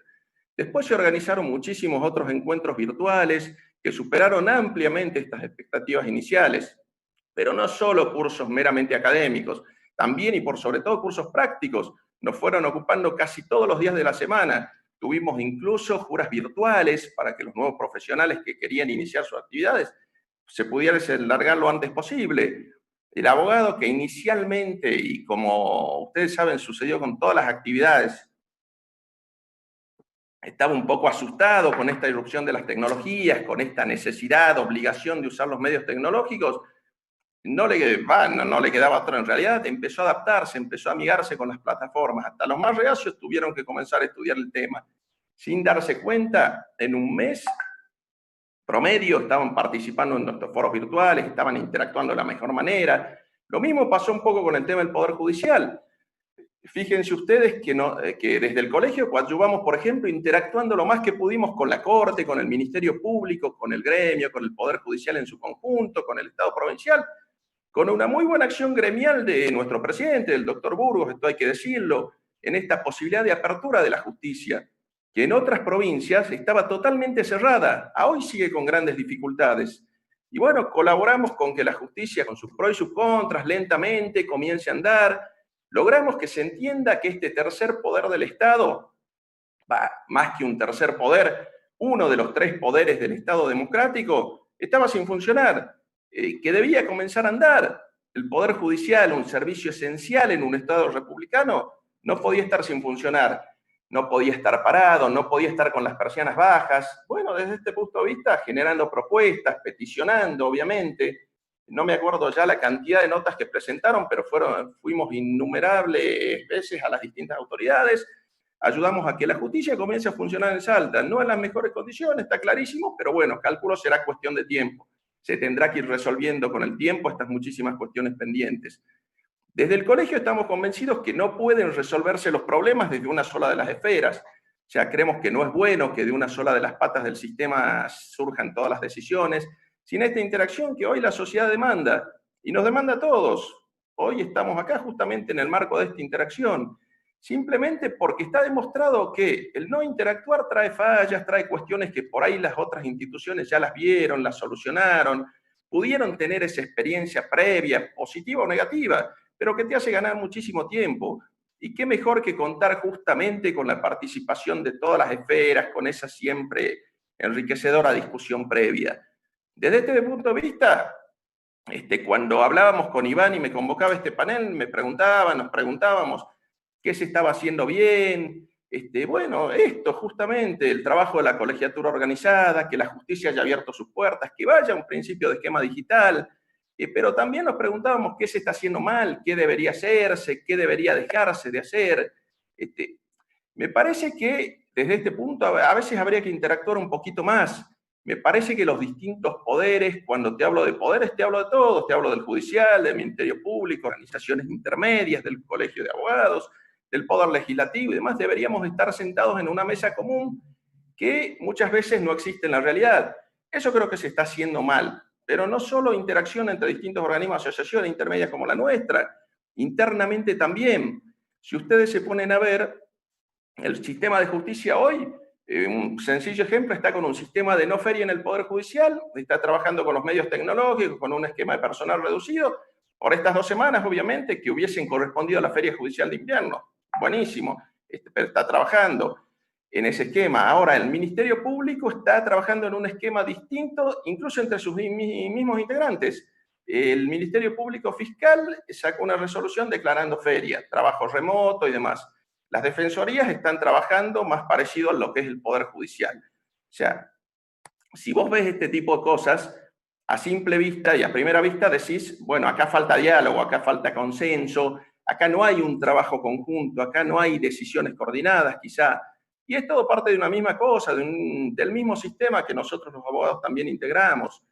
Después se organizaron muchísimos otros encuentros virtuales que superaron ampliamente estas expectativas iniciales, pero no solo cursos meramente académicos, también y por sobre todo cursos prácticos. Nos fueron ocupando casi todos los días de la semana. Tuvimos incluso juras virtuales para que los nuevos profesionales que querían iniciar sus actividades se pudieran largar lo antes posible. El abogado que inicialmente, y como ustedes saben, sucedió con todas las actividades, estaba un poco asustado con esta irrupción de las tecnologías, con esta necesidad, obligación de usar los medios tecnológicos. No le quedaba otra en realidad, empezó a adaptarse, empezó a amigarse con las plataformas. Hasta los más reacios tuvieron que comenzar a estudiar el tema. Sin darse cuenta, en un mes promedio estaban participando en nuestros foros virtuales, estaban interactuando de la mejor manera. Lo mismo pasó un poco con el tema del Poder Judicial. Fíjense ustedes que desde el colegio coadyuvamos, por ejemplo, interactuando lo más que pudimos con la Corte, con el Ministerio Público, con el gremio, con el Poder Judicial en su conjunto, con el Estado provincial, con una muy buena acción gremial de nuestro presidente, del doctor Burgos, esto hay que decirlo, en esta posibilidad de apertura de la justicia, que en otras provincias estaba totalmente cerrada, a hoy sigue con grandes dificultades. Y bueno, colaboramos con que la justicia, con sus pros y sus contras, lentamente comience a andar. Logramos que se entienda que este tercer poder del Estado más que un tercer poder, uno de los 3 poderes del Estado democrático, estaba sin funcionar, que debía comenzar a andar. El Poder Judicial, un servicio esencial en un Estado republicano, no podía estar sin funcionar, no podía estar parado, no podía estar con las persianas bajas. Bueno, desde este punto de vista, generando propuestas, peticionando, obviamente. No me acuerdo ya la cantidad de notas que presentaron, pero fuimos innumerables veces a las distintas autoridades. Ayudamos a que la justicia comience a funcionar en Salta. No en las mejores condiciones, está clarísimo, pero bueno, cálculo será cuestión de tiempo. Se tendrá que ir resolviendo con el tiempo estas muchísimas cuestiones pendientes. Desde el colegio estamos convencidos que no pueden resolverse los problemas desde una sola de las esferas. O sea, creemos que no es bueno que de una sola de las patas del sistema surjan todas las decisiones, sin esta interacción que hoy la sociedad demanda, y nos demanda a todos. Hoy estamos acá justamente en el marco de esta interacción, simplemente porque está demostrado que el no interactuar trae fallas, trae cuestiones que por ahí las otras instituciones ya las vieron, las solucionaron, pudieron tener esa experiencia previa, positiva o negativa, pero que te hace ganar muchísimo tiempo. Y qué mejor que contar justamente con la participación de todas las esferas, con esa siempre enriquecedora discusión previa. Desde este punto de vista, cuando hablábamos con Iván y me convocaba este panel, nos preguntábamos qué se estaba haciendo bien. Bueno, esto justamente, el trabajo de la colegiatura organizada, que la justicia haya abierto sus puertas, que vaya a un principio de esquema digital, pero también nos preguntábamos qué se está haciendo mal, qué debería hacerse, qué debería dejarse de hacer. Me parece que desde este punto a veces habría que interactuar un poquito más. Me parece que los distintos poderes, cuando te hablo de poderes, te hablo de todos, te hablo del judicial, del Ministerio Público, organizaciones intermedias, del Colegio de Abogados, del Poder Legislativo y demás, deberíamos estar sentados en una mesa común que muchas veces no existe en la realidad. Eso creo que se está haciendo mal, pero no solo interacción entre distintos organismos, asociaciones intermedias como la nuestra, internamente también. Si ustedes se ponen a ver, el sistema de justicia hoy, un sencillo ejemplo, está con un sistema de no feria en el Poder Judicial, está trabajando con los medios tecnológicos, con un esquema de personal reducido, por estas 2 semanas, obviamente, que hubiesen correspondido a la Feria Judicial de Invierno. Buenísimo, pero está trabajando en ese esquema. Ahora, el Ministerio Público está trabajando en un esquema distinto, incluso entre sus mismos integrantes. El Ministerio Público Fiscal sacó una resolución declarando feria, trabajo remoto y demás. Las defensorías están trabajando más parecido a lo que es el Poder Judicial. O sea, si vos ves este tipo de cosas, a simple vista y a primera vista decís, bueno, acá falta diálogo, acá falta consenso, acá no hay un trabajo conjunto, acá no hay decisiones coordinadas quizá. Y es todo parte de una misma cosa, del mismo sistema que nosotros los abogados también integramos.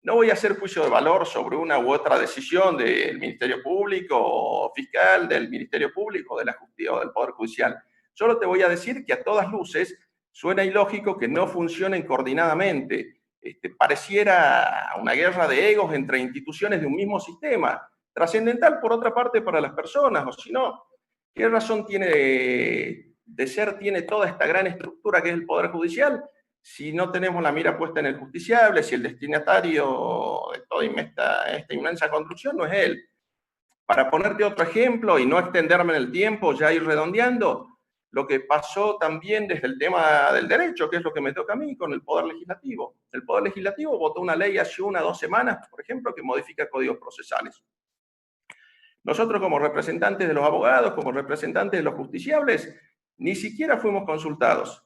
No voy a hacer juicio de valor sobre una u otra decisión del Ministerio Público o fiscal, del Ministerio Público, de la Justicia o del Poder Judicial. Solo te voy a decir que a todas luces suena ilógico que no funcionen coordinadamente. Pareciera una guerra de egos entre instituciones de un mismo sistema, trascendental por otra parte para las personas, o si no, ¿qué razón tiene de ser, tiene toda esta gran estructura que es el Poder Judicial, si no tenemos la mira puesta en el justiciable, si el destinatario de toda esta inmensa construcción no es él? Para ponerte otro ejemplo y no extenderme en el tiempo, ya ir redondeando, lo que pasó también desde el tema del derecho, que es lo que me toca a mí con el Poder Legislativo. El Poder Legislativo votó una ley hace 1 o 2 semanas, por ejemplo, que modifica códigos procesales. Nosotros como representantes de los abogados, como representantes de los justiciables, ni siquiera fuimos consultados.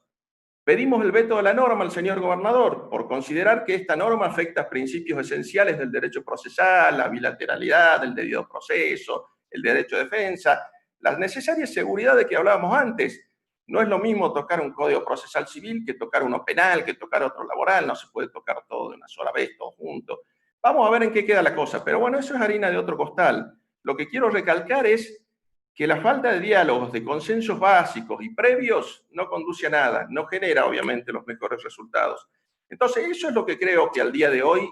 Pedimos el veto de la norma al señor gobernador por considerar que esta norma afecta principios esenciales del derecho procesal, la bilateralidad, el debido proceso, el derecho de defensa, la necesaria seguridad de que hablábamos antes. No es lo mismo tocar un código procesal civil que tocar uno penal, que tocar otro laboral, no se puede tocar todo de una sola vez, todo junto. Vamos a ver en qué queda la cosa, pero bueno, eso es harina de otro costal. Lo que quiero recalcar es que la falta de diálogos, de consensos básicos y previos no conduce a nada, no genera obviamente los mejores resultados. Entonces eso es lo que creo que al día de hoy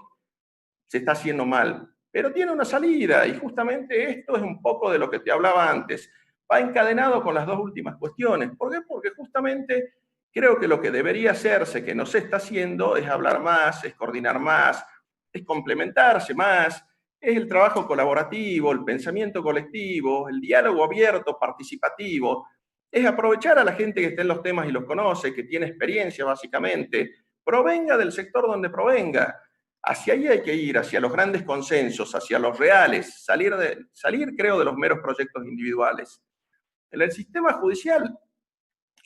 se está haciendo mal, pero tiene una salida y justamente esto es un poco de lo que te hablaba antes. Va encadenado con las 2 últimas cuestiones. ¿Por qué? Porque justamente creo que lo que debería hacerse, que no se está haciendo, es hablar más, es coordinar más, es complementarse más, es el trabajo colaborativo, el pensamiento colectivo, el diálogo abierto, participativo. es aprovechar a la gente que está en los temas y los conoce, que tiene experiencia básicamente, provenga del sector donde provenga. Hacia ahí hay que ir, hacia los grandes consensos, hacia los reales, salir creo, de los meros proyectos individuales. En el sistema judicial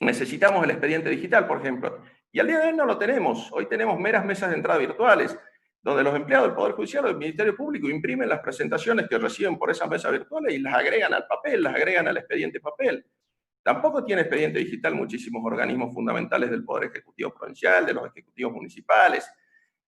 necesitamos el expediente digital, por ejemplo, y al día de hoy no lo tenemos. Hoy tenemos meras mesas de entrada virtuales, donde los empleados del Poder Judicial o del Ministerio Público imprimen las presentaciones que reciben por esas mesas virtuales y las agregan al papel, las agregan al expediente papel. Tampoco tiene expediente digital muchísimos organismos fundamentales del Poder Ejecutivo Provincial, de los ejecutivos municipales.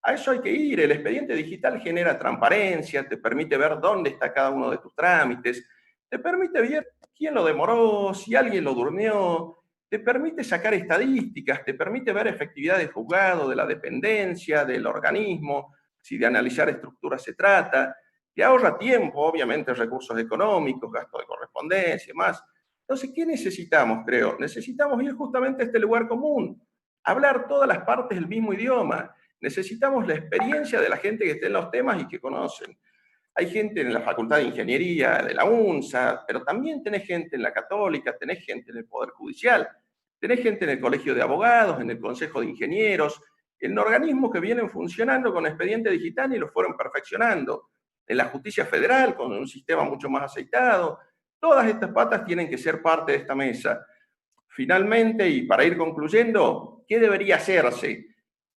A eso hay que ir. El expediente digital genera transparencia, te permite ver dónde está cada uno de tus trámites, te permite ver quién lo demoró, si alguien lo durmió, te permite sacar estadísticas, te permite ver efectividad del juzgado, de la dependencia, del organismo, si de analizar estructuras se trata, te ahorra tiempo, obviamente recursos económicos, gasto de correspondencia y más. Entonces, ¿qué necesitamos, creo? Necesitamos ir justamente a este lugar común, hablar todas las partes el mismo idioma. Necesitamos la experiencia de la gente que esté en los temas y que conocen. Hay gente en la Facultad de Ingeniería, de la UNSA, pero también tenés gente en la Católica, tenés gente en el Poder Judicial, tenés gente en el Colegio de Abogados, en el Consejo de Ingenieros, en organismos que vienen funcionando con expediente digital y lo fueron perfeccionando. En la Justicia Federal, con un sistema mucho más aceitado. Todas estas patas tienen que ser parte de esta mesa. Finalmente, y para ir concluyendo, ¿qué debería hacerse?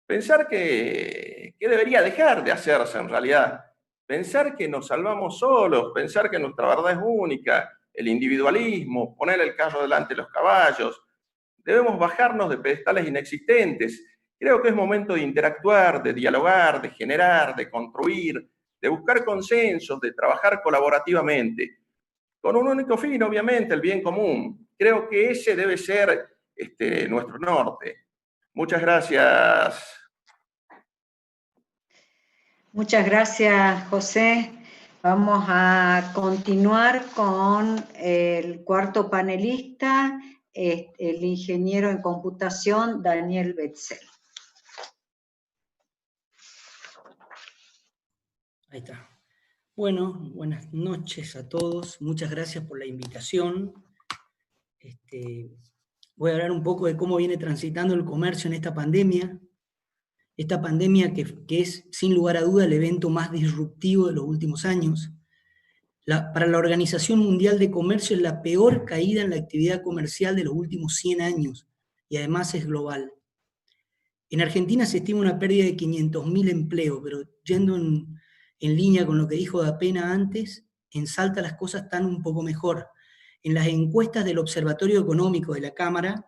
Pensar que debería dejar de hacerse en realidad. Pensar que nos salvamos solos, pensar que nuestra verdad es única, el individualismo, poner el carro delante de los caballos. Debemos bajarnos de pedestales inexistentes. Creo que es momento de interactuar, de dialogar, de generar, de construir, de buscar consensos, de trabajar colaborativamente. Con un único fin, obviamente, el bien común. Creo que ese debe ser nuestro norte. Muchas gracias. Muchas gracias, José. Vamos a continuar con el cuarto panelista, el ingeniero en computación, Daniel Betzel. Ahí está. Bueno, buenas noches a todos. Muchas gracias por la invitación. Voy a hablar un poco de cómo viene transitando el comercio en esta pandemia. Esta pandemia que es, sin lugar a duda, el evento más disruptivo de los últimos años. Para la Organización Mundial de Comercio es la peor caída en la actividad comercial de los últimos 100 años, y además es global. En Argentina se estima una pérdida de 500.000 empleos, pero yendo en línea con lo que dijo Dapena antes, en Salta las cosas están un poco mejor. En las encuestas del Observatorio Económico de la Cámara,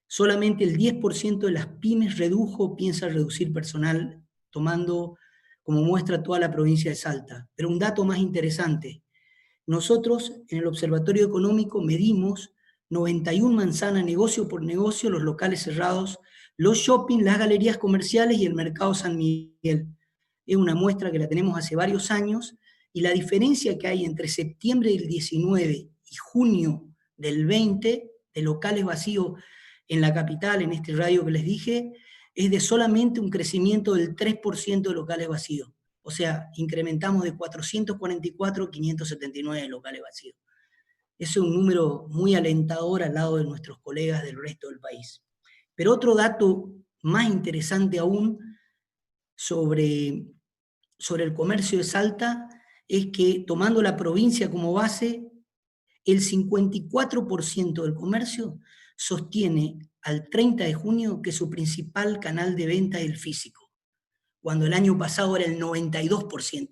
solamente el 10% de las pymes redujo o piensa reducir personal, tomando como muestra toda la provincia de Salta. Pero un dato más interesante, nosotros en el Observatorio Económico medimos 91 manzanas, negocio por negocio, los locales cerrados, los shopping, las galerías comerciales y el mercado San Miguel. Es una muestra que la tenemos hace varios años, y la diferencia que hay entre septiembre del 19 y junio del 20 de locales vacíos en la capital, en este radio que les dije, es de solamente un crecimiento del 3% de locales vacíos. O sea, incrementamos de 444 a 579 locales vacíos. Ese es un número muy alentador al lado de nuestros colegas del resto del país. Pero otro dato más interesante aún sobre el comercio de Salta es que, tomando la provincia como base, el 54% del comercio sostiene al 30 de junio que su principal canal de venta es el físico, cuando el año pasado era el 92%.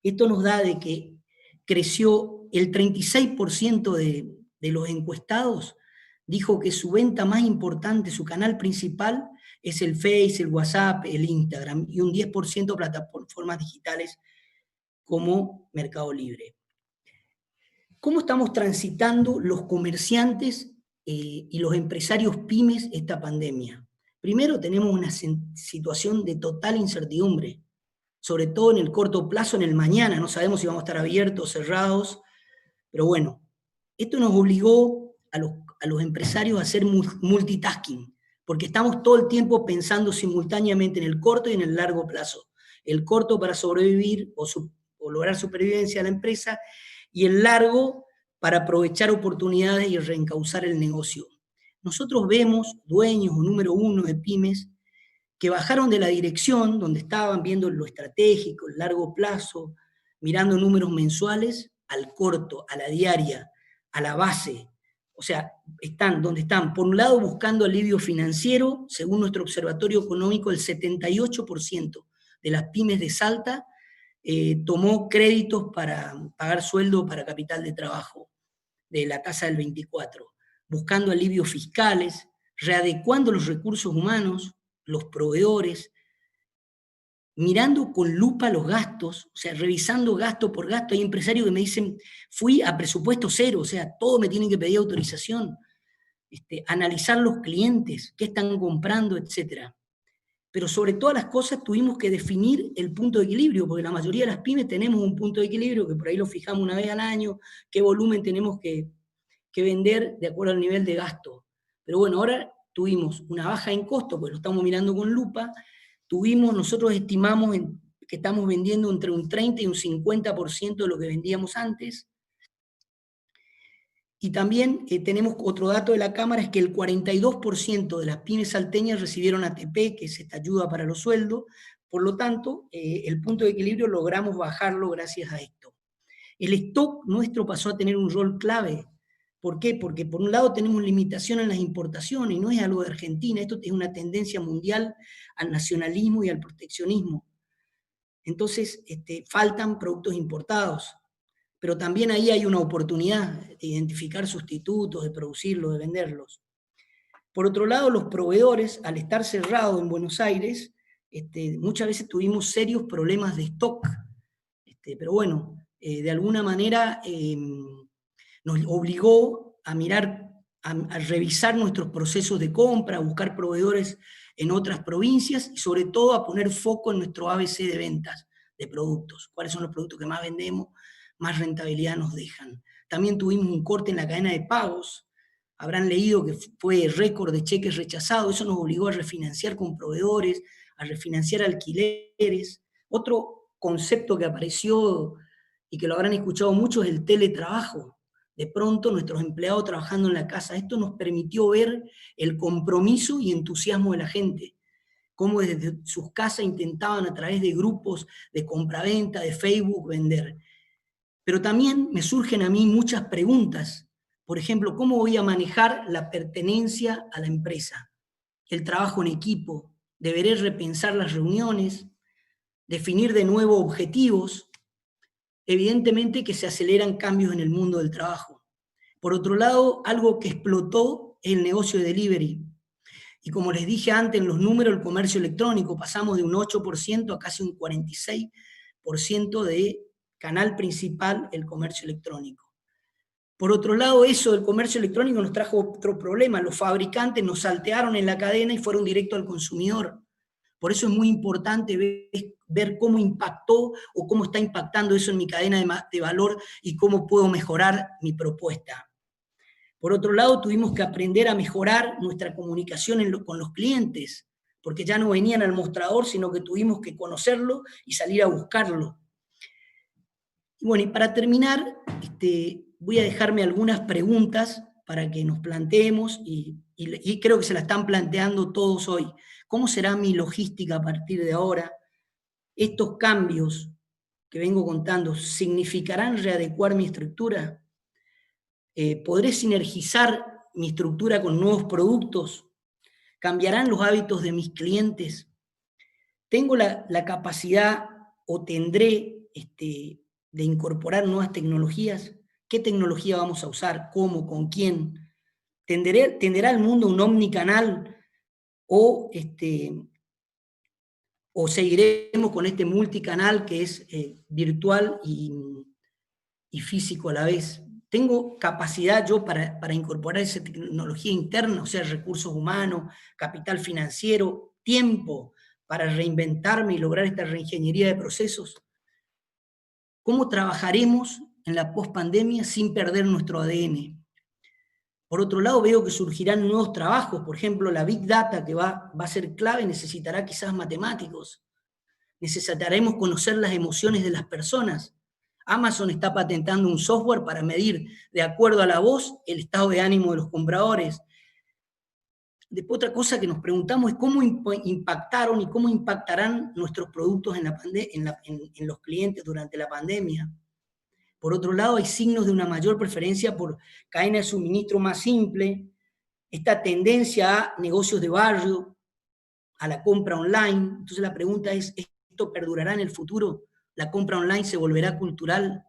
Esto nos da de que creció el 36% de los encuestados, dijo que su venta más importante, su canal principal, es el Face, el WhatsApp, el Instagram, y un 10% plataformas digitales como Mercado Libre. ¿Cómo estamos transitando los comerciantes y los empresarios pymes esta pandemia? Primero, tenemos una situación de total incertidumbre, sobre todo en el corto plazo, en el mañana. No sabemos si vamos a estar abiertos o cerrados, pero bueno, esto nos obligó a los empresarios a hacer multitasking, porque estamos todo el tiempo pensando simultáneamente en el corto y en el largo plazo. El corto para sobrevivir o lograr supervivencia a la empresa, y el largo para aprovechar oportunidades y reencauzar el negocio. Nosotros vemos dueños o número uno de pymes que bajaron de la dirección donde estaban viendo lo estratégico, el largo plazo, mirando números mensuales, al corto, a la diaria, a la base. O sea, están donde están, por un lado buscando alivio financiero, según nuestro observatorio económico, el 78% de las pymes de Salta tomó créditos para pagar sueldo para capital de trabajo, de la tasa del 24%, buscando alivios fiscales, readecuando los recursos humanos, los proveedores, mirando con lupa los gastos, o sea, revisando gasto por gasto. Hay empresarios que me dicen, fui a presupuesto cero, o sea, todo me tienen que pedir autorización, analizar los clientes, qué están comprando, etc. Pero sobre todas las cosas tuvimos que definir el punto de equilibrio, porque la mayoría de las pymes tenemos un punto de equilibrio, que por ahí lo fijamos una vez al año, qué volumen tenemos que vender de acuerdo al nivel de gasto. Pero bueno, ahora tuvimos una baja en costo, pues lo estamos mirando con lupa, nosotros estimamos que estamos vendiendo entre un 30 y un 50% de lo que vendíamos antes. Y también tenemos otro dato de la Cámara, es que el 42% de las pymes salteñas recibieron ATP, que es esta ayuda para los sueldos. Por lo tanto, el punto de equilibrio logramos bajarlo gracias a esto. El stock nuestro pasó a tener un rol clave. ¿Por qué? Porque por un lado tenemos limitación en las importaciones, y no es algo de Argentina, esto es una tendencia mundial al nacionalismo y al proteccionismo. Entonces, faltan productos importados, pero también ahí hay una oportunidad de identificar sustitutos, de producirlos, de venderlos. Por otro lado, los proveedores, al estar cerrados en Buenos Aires, muchas veces tuvimos serios problemas de stock, pero bueno, de alguna manera nos obligó a mirar, a revisar nuestros procesos de compra, a buscar proveedores en otras provincias y sobre todo a poner foco en nuestro ABC de ventas de productos. ¿Cuáles son los productos que más vendemos, más rentabilidad nos dejan? También tuvimos un corte en la cadena de pagos. Habrán leído que fue récord de cheques rechazados. Eso nos obligó a refinanciar con proveedores, a refinanciar alquileres. Otro concepto que apareció y que lo habrán escuchado mucho es el teletrabajo. De pronto nuestros empleados trabajando en la casa. Esto nos permitió ver el compromiso y entusiasmo de la gente, cómo desde sus casas intentaban a través de grupos de compraventa, de Facebook, vender. Pero también me surgen a mí muchas preguntas. Por ejemplo, ¿cómo voy a manejar la pertenencia a la empresa? El trabajo en equipo. ¿Deberé repensar las reuniones? ¿Definir de nuevo objetivos? Evidentemente que se aceleran cambios en el mundo del trabajo. Por otro lado, algo que explotó es el negocio de delivery. Y como les dije antes, en los números del comercio electrónico pasamos de un 8% a casi un 46% de canal principal, el comercio electrónico. Por otro lado, eso del comercio electrónico nos trajo otro problema. Los fabricantes nos saltearon en la cadena y fueron directo al consumidor. Por eso es muy importante ver cómo impactó o cómo está impactando eso en mi cadena de valor y cómo puedo mejorar mi propuesta. Por otro lado, tuvimos que aprender a mejorar nuestra comunicación con los clientes, porque ya no venían al mostrador, sino que tuvimos que conocerlo y salir a buscarlo. Y bueno, y para terminar, voy a dejarme algunas preguntas para que nos planteemos, y creo que se la están planteando todos hoy. ¿Cómo será mi logística a partir de ahora? ¿Estos cambios que vengo contando significarán readecuar mi estructura? ¿Podré sinergizar mi estructura con nuevos productos? ¿Cambiarán los hábitos de mis clientes? ¿Tengo la capacidad o tendré de incorporar nuevas tecnologías? ¿Qué tecnología vamos a usar? ¿Cómo? ¿Con quién? ¿Tenderá el mundo un omnicanal? ¿O seguiremos con este multicanal que es virtual y físico a la vez? ¿Tengo capacidad yo para incorporar esa tecnología interna, o sea, recursos humanos, capital financiero, tiempo para reinventarme y lograr esta reingeniería de procesos? ¿Cómo trabajaremos en la pospandemia sin perder nuestro ADN? Por otro lado, veo que surgirán nuevos trabajos, por ejemplo, la Big Data, que va a ser clave, necesitará quizás matemáticos. Necesitaremos conocer las emociones de las personas. Amazon está patentando un software para medir, de acuerdo a la voz, el estado de ánimo de los compradores. Después, otra cosa que nos preguntamos es cómo impactaron y cómo impactarán nuestros productos en los clientes durante la pandemia. Por otro lado, hay signos de una mayor preferencia por cadena de suministro más simple, esta tendencia a negocios de barrio, a la compra online. Entonces la pregunta es, ¿esto perdurará en el futuro? ¿La compra online se volverá cultural?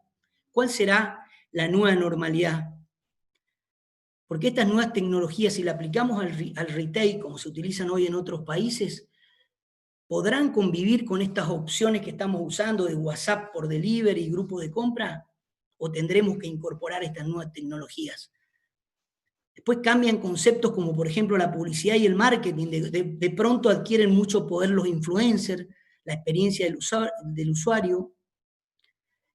¿Cuál será la nueva normalidad? Porque estas nuevas tecnologías, si las aplicamos al retail, como se utilizan hoy en otros países, ¿podrán convivir con estas opciones que estamos usando de WhatsApp por delivery y grupos de compra? ¿O tendremos que incorporar estas nuevas tecnologías? Después cambian conceptos como, por ejemplo, la publicidad y el marketing. De pronto adquieren mucho poder los influencers, la experiencia del usuario,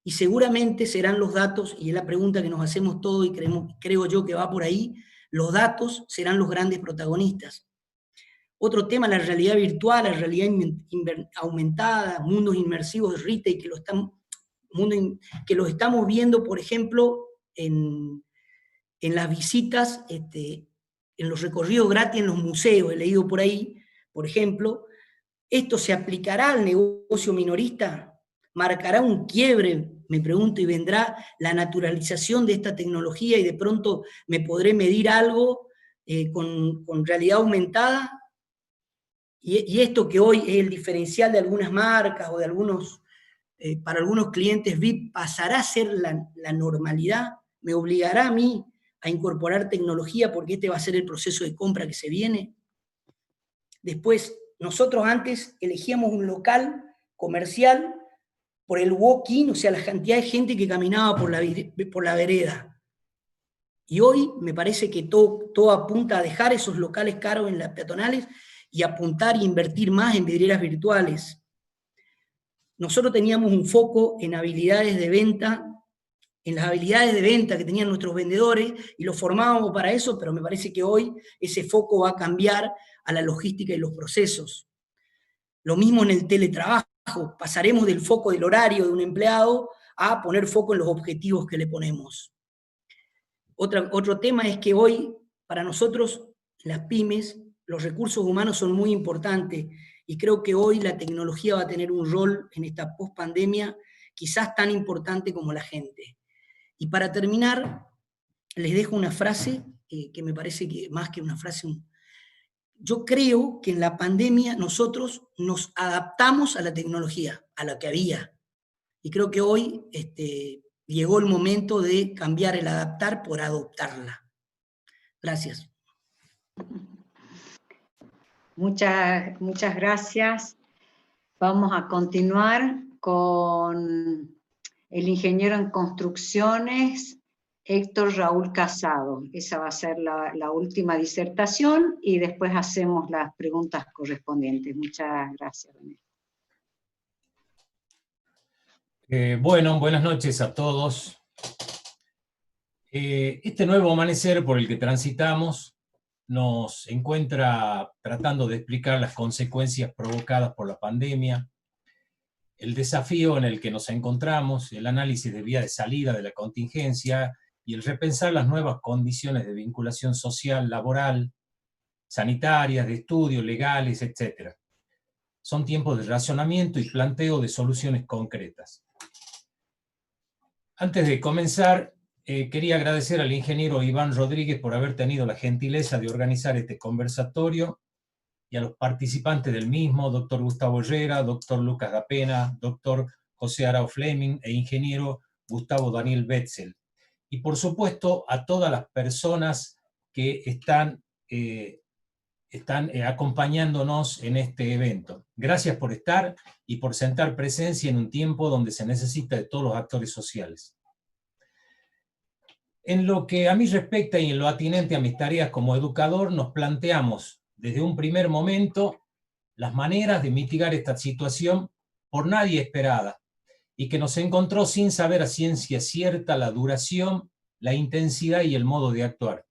y seguramente serán los datos, y es la pregunta que nos hacemos todos y creo yo que va por ahí, los datos serán los grandes protagonistas. Otro tema, la realidad virtual, la realidad aumentada, mundos inmersivos de retail, que los estamos viendo, por ejemplo, en las visitas, en los recorridos gratis en los museos, he leído por ahí, por ejemplo. ¿Esto se aplicará al negocio minorista? ¿Marcará un quiebre, me pregunto, y vendrá la naturalización de esta tecnología y de pronto me podré medir algo con realidad aumentada? Y esto que hoy es el diferencial de algunas marcas o de para algunos clientes VIP, ¿pasará a ser la normalidad? ¿Me obligará a mí a incorporar tecnología porque este va a ser el proceso de compra que se viene? Después, nosotros antes elegíamos un local comercial por el walk-in, o sea, la cantidad de gente que caminaba por la vereda. Y hoy me parece que todo apunta a dejar esos locales caros en las peatonales y apuntar e invertir más en vidrieras virtuales. Nosotros teníamos un foco en habilidades de venta, en las habilidades de venta que tenían nuestros vendedores, y los formábamos para eso, pero me parece que hoy ese foco va a cambiar a la logística y los procesos. Lo mismo en el teletrabajo, pasaremos del foco del horario de un empleado a poner foco en los objetivos que le ponemos. Otro tema es que hoy, para nosotros, las pymes, los recursos humanos son muy importantes, y creo que hoy la tecnología va a tener un rol en esta pospandemia quizás tan importante como la gente. Y para terminar, les dejo una frase que me parece que más que una frase, yo creo que en la pandemia nosotros nos adaptamos a la tecnología, a la que había. Y creo que hoy llegó el momento de cambiar el adaptar por adoptarla. Gracias. Muchas gracias. Vamos a continuar con el ingeniero en construcciones, Héctor Raúl Casado. Esa va a ser la última disertación y después hacemos las preguntas correspondientes. Muchas gracias, René. Bueno, buenas noches a todos. Este nuevo amanecer por el que transitamos nos encuentra tratando de explicar las consecuencias provocadas por la pandemia, el desafío en el que nos encontramos, el análisis de vía de salida de la contingencia y el repensar las nuevas condiciones de vinculación social, laboral, sanitarias, de estudio, legales, etc. Son tiempos de razonamiento y planteo de soluciones concretas. Antes de comenzar, quería agradecer al ingeniero Iván Rodríguez por haber tenido la gentileza de organizar este conversatorio y a los participantes del mismo, doctor Gustavo Herrera, doctor Lucas Dapena, doctor José Arao Fleming e ingeniero Gustavo Daniel Betzel. Y por supuesto a todas las personas que están acompañándonos en este evento. Gracias por estar y por sentar presencia en un tiempo donde se necesita de todos los actores sociales. En lo que a mí respecta y en lo atinente a mis tareas como educador, nos planteamos desde un primer momento las maneras de mitigar esta situación por nadie esperada y que nos encontró sin saber a ciencia cierta la duración, la intensidad y el modo de actuar.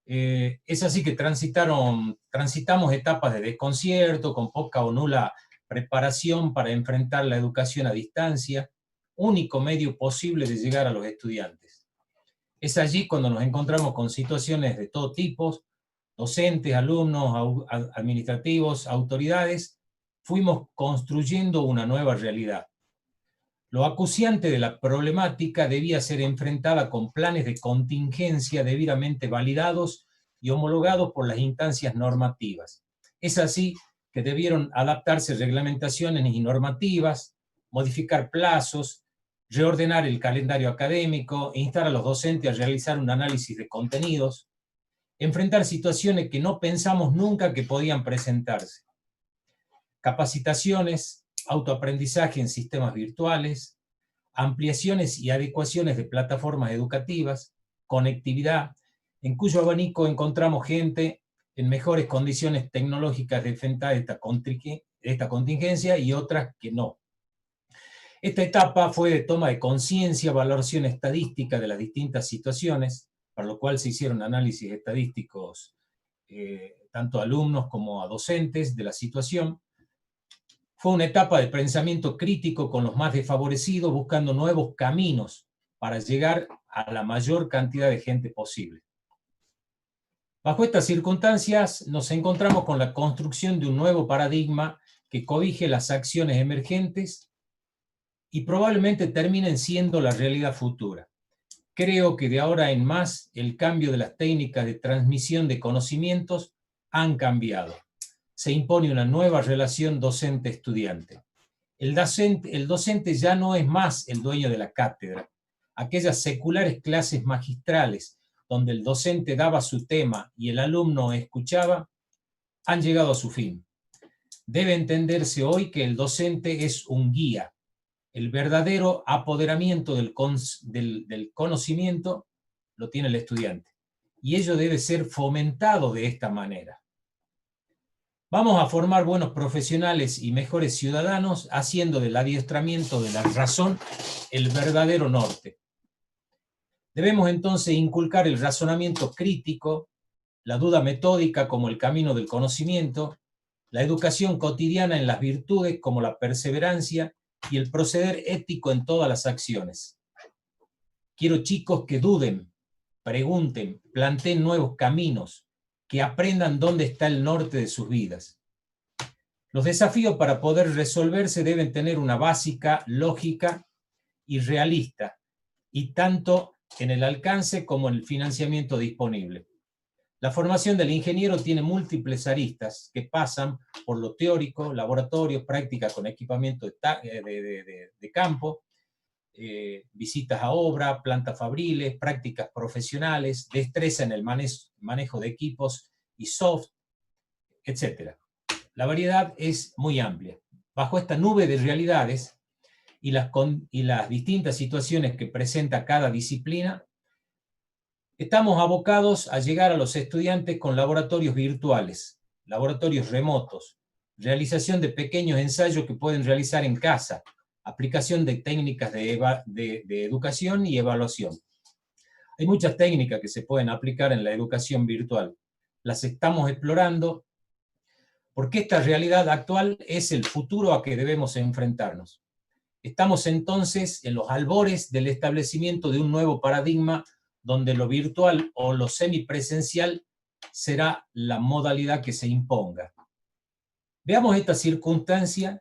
Es así que transitamos etapas de desconcierto, con poca o nula preparación para enfrentar la educación a distancia, único medio posible de llegar a los estudiantes. Es allí cuando nos encontramos con situaciones de todo tipo, docentes, alumnos, administrativos, autoridades, fuimos construyendo una nueva realidad. Lo acuciante de la problemática debía ser enfrentada con planes de contingencia debidamente validados y homologados por las instancias normativas. Es así que debieron adaptarse reglamentaciones y normativas, modificar plazos, reordenar el calendario académico, instar a los docentes a realizar un análisis de contenidos, enfrentar situaciones que no pensamos nunca que podían presentarse. Capacitaciones, autoaprendizaje en sistemas virtuales, ampliaciones y adecuaciones de plataformas educativas, conectividad, en cuyo abanico encontramos gente en mejores condiciones tecnológicas de enfrentar esta contingencia y otras que no. Esta etapa fue de toma de conciencia, valoración estadística de las distintas situaciones, para lo cual se hicieron análisis estadísticos tanto a alumnos como a docentes de la situación. Fue una etapa de pensamiento crítico con los más desfavorecidos, buscando nuevos caminos para llegar a la mayor cantidad de gente posible. Bajo estas circunstancias nos encontramos con la construcción de un nuevo paradigma que cobije las acciones emergentes y probablemente terminen siendo la realidad futura. Creo que de ahora en más el cambio de las técnicas de transmisión de conocimientos han cambiado. Se impone una nueva relación docente-estudiante. El docente ya no es más el dueño de la cátedra. Aquellas seculares clases magistrales donde el docente daba su tema y el alumno escuchaba, han llegado a su fin. Debe entenderse hoy que el docente es un guía. El verdadero apoderamiento del conocimiento lo tiene el estudiante. Y ello debe ser fomentado de esta manera. Vamos a formar buenos profesionales y mejores ciudadanos haciendo del adiestramiento de la razón el verdadero norte. Debemos entonces inculcar el razonamiento crítico, la duda metódica como el camino del conocimiento, la educación cotidiana en las virtudes como la perseverancia y el proceder ético en todas las acciones. Quiero chicos que duden, pregunten, planteen nuevos caminos, que aprendan dónde está el norte de sus vidas. Los desafíos para poder resolverse deben tener una básica, lógica y realista, y tanto en el alcance como en el financiamiento disponible. La formación del ingeniero tiene múltiples aristas que pasan por lo teórico, laboratorios, prácticas con equipamiento de campo, visitas a obra, plantas fabriles, prácticas profesionales, destreza en el manejo de equipos y soft, etc. La variedad es muy amplia. Bajo esta nube de realidades y las distintas situaciones que presenta cada disciplina, estamos abocados a llegar a los estudiantes con laboratorios virtuales, laboratorios remotos, realización de pequeños ensayos que pueden realizar en casa, aplicación de técnicas de educación y evaluación. Hay muchas técnicas que se pueden aplicar en la educación virtual. Las estamos explorando porque esta realidad actual es el futuro a que debemos enfrentarnos. Estamos entonces en los albores del establecimiento de un nuevo paradigma donde lo virtual o lo semipresencial será la modalidad que se imponga. Veamos esta circunstancia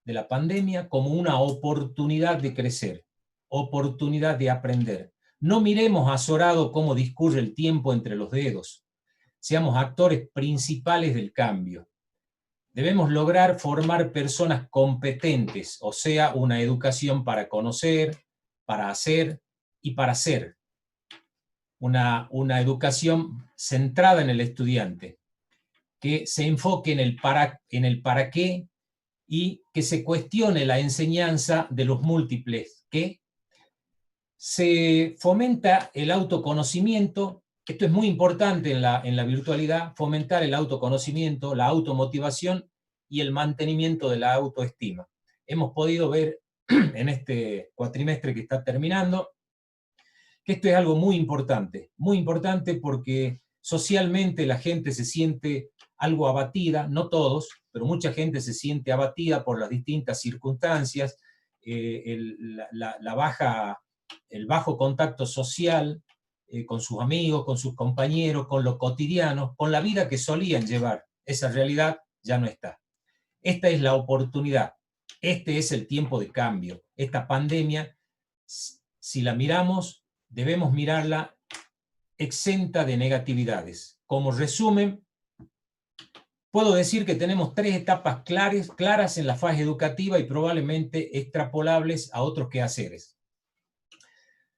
de la pandemia como una oportunidad de crecer, oportunidad de aprender. No miremos azorado cómo discurre el tiempo entre los dedos. Seamos actores principales del cambio. Debemos lograr formar personas competentes, o sea, una educación para conocer, para hacer y para ser. Una educación centrada en el estudiante, que se enfoque en el para qué y que se cuestione la enseñanza de los múltiples qué. Se fomenta el autoconocimiento, esto es muy importante en la virtualidad, fomentar el autoconocimiento, la automotivación y el mantenimiento de la autoestima. Hemos podido ver en este cuatrimestre que está terminando, que esto es algo muy importante porque socialmente la gente se siente algo abatida, no todos, pero mucha gente se siente abatida por las distintas circunstancias el bajo contacto social con sus amigos, con sus compañeros, con lo cotidiano, con la vida que solían llevar. Esa realidad ya no está. Esta es la oportunidad. Este es el tiempo de cambio. Esta pandemia, si la miramos, debemos mirarla exenta de negatividades. Como resumen, puedo decir que tenemos 3 etapas claras en la fase educativa y probablemente extrapolables a otros quehaceres.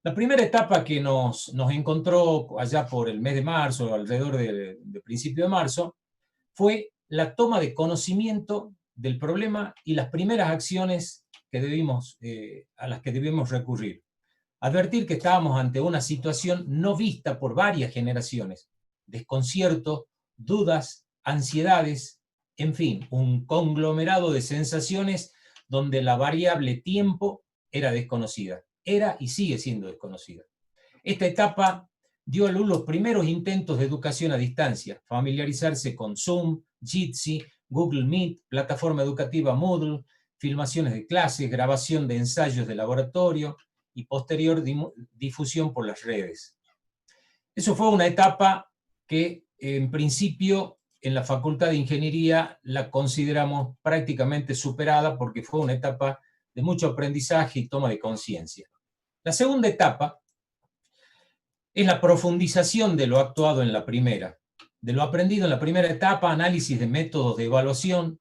La primera etapa que nos encontró allá por el mes de marzo, alrededor de principio de marzo, fue la toma de conocimiento del problema y las primeras acciones que a las que debimos recurrir. Advertir que estábamos ante una situación no vista por varias generaciones, desconcierto, dudas, ansiedades, en fin, un conglomerado de sensaciones donde la variable tiempo era desconocida, era y sigue siendo desconocida. Esta etapa dio a luz los primeros intentos de educación a distancia, familiarizarse con Zoom, Jitsi, Google Meet, plataforma educativa Moodle, filmaciones de clases, grabación de ensayos de laboratorio y posterior difusión por las redes. Eso fue una etapa que en principio en la Facultad de Ingeniería la consideramos prácticamente superada porque fue una etapa de mucho aprendizaje y toma de conciencia. La segunda etapa es la profundización de lo actuado en la primera. De lo aprendido en la primera etapa, análisis de métodos de evaluación,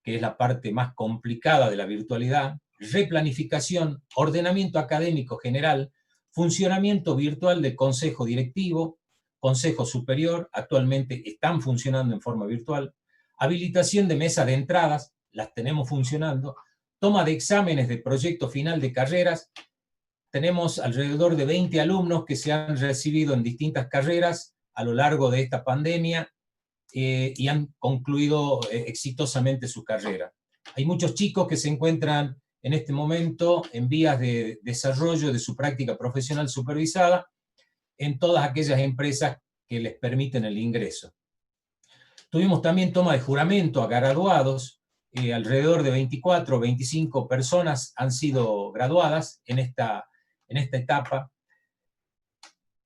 que es la parte más complicada de la virtualidad, replanificación, ordenamiento académico general, funcionamiento virtual del consejo directivo, consejo superior, actualmente están funcionando en forma virtual, habilitación de mesas de entradas, las tenemos funcionando, toma de exámenes de proyecto final de carreras. Tenemos alrededor de 20 alumnos que se han recibido en distintas carreras a lo largo de esta pandemia y han concluido exitosamente su carrera. Hay muchos chicos que se encuentran en este momento en vías de desarrollo de su práctica profesional supervisada en todas aquellas empresas que les permiten el ingreso. Tuvimos también toma de juramento a graduados, alrededor de 24 o 25 personas han sido graduadas en esta etapa.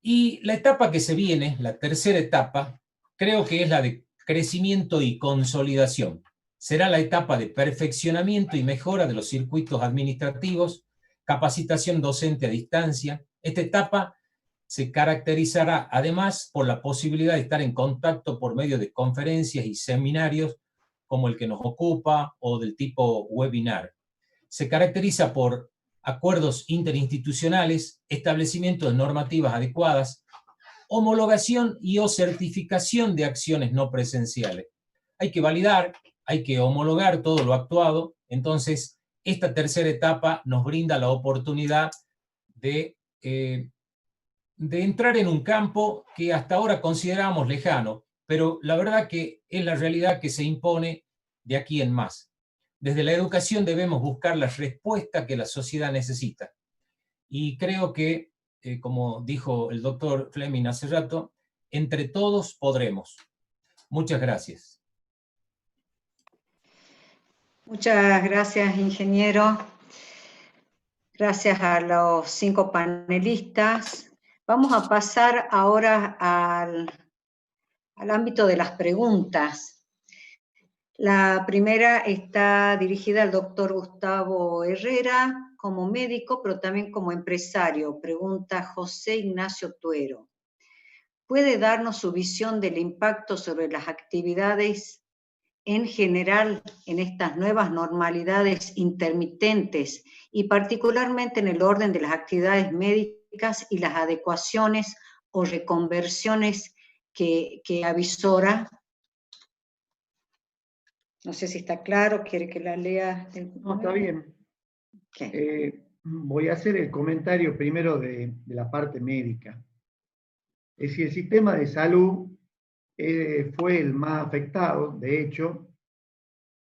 Y la etapa que se viene, la tercera etapa, creo que es la de crecimiento y consolidación. Será la etapa de perfeccionamiento y mejora de los circuitos administrativos, capacitación docente a distancia. Esta etapa se caracterizará además por la posibilidad de estar en contacto por medio de conferencias y seminarios como el que nos ocupa o del tipo webinar. Se caracteriza por acuerdos interinstitucionales, establecimiento de normativas adecuadas, homologación y o certificación de acciones no presenciales. Hay que validar, hay que homologar todo lo actuado, entonces esta tercera etapa nos brinda la oportunidad de entrar en un campo que hasta ahora consideramos lejano, pero la verdad que es la realidad que se impone de aquí en más. Desde la educación debemos buscar la respuesta que la sociedad necesita. Y creo que, como dijo el doctor Fleming hace rato, entre todos podremos. Muchas gracias. Muchas gracias, ingeniero. Gracias a los 5 panelistas. Vamos a pasar ahora al ámbito de las preguntas. La primera está dirigida al doctor Gustavo Herrera, como médico, pero también como empresario. Pregunta José Ignacio Tuero. ¿Puede darnos su visión del impacto sobre las actividades en general en estas nuevas normalidades intermitentes y particularmente en el orden de las actividades médicas y las adecuaciones o reconversiones que avisora? No sé si está claro, quiere que la lea. No, está bien. Voy a hacer el comentario primero de la parte médica. Es decir, el sistema de salud fue el más afectado, de hecho,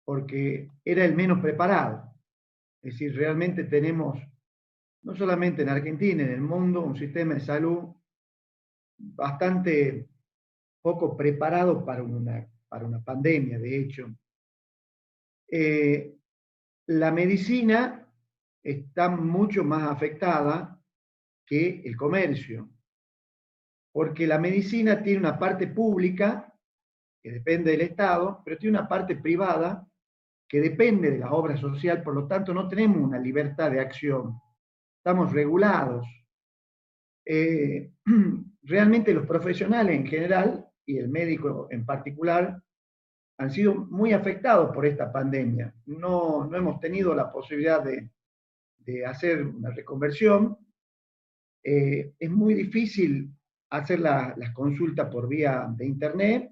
porque era el menos preparado. Es decir, realmente tenemos, no solamente en Argentina, en el mundo, un sistema de salud bastante poco preparado para una pandemia, de hecho. La medicina está mucho más afectada que el comercio, porque la medicina tiene una parte pública, que depende del Estado, pero tiene una parte privada, que depende de la obra social, por lo tanto no tenemos una libertad de acción, estamos regulados. Realmente los profesionales en general, y el médico en particular, han sido muy afectados por esta pandemia. No hemos tenido la posibilidad de hacer una reconversión. Es muy difícil hacer las consultas por vía de internet.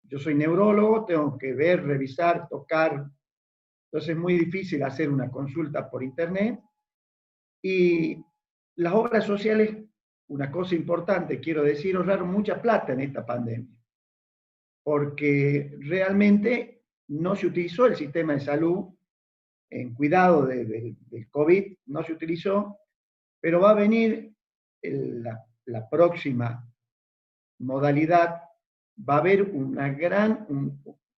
Yo soy neurólogo, tengo que ver, revisar, tocar. Entonces es muy difícil hacer una consulta por internet. Y las obras sociales, una cosa importante, quiero decir, ahorraron mucha plata en esta pandemia, porque realmente no se utilizó el sistema de salud en cuidado del COVID, no se utilizó, pero va a venir la próxima modalidad, va a haber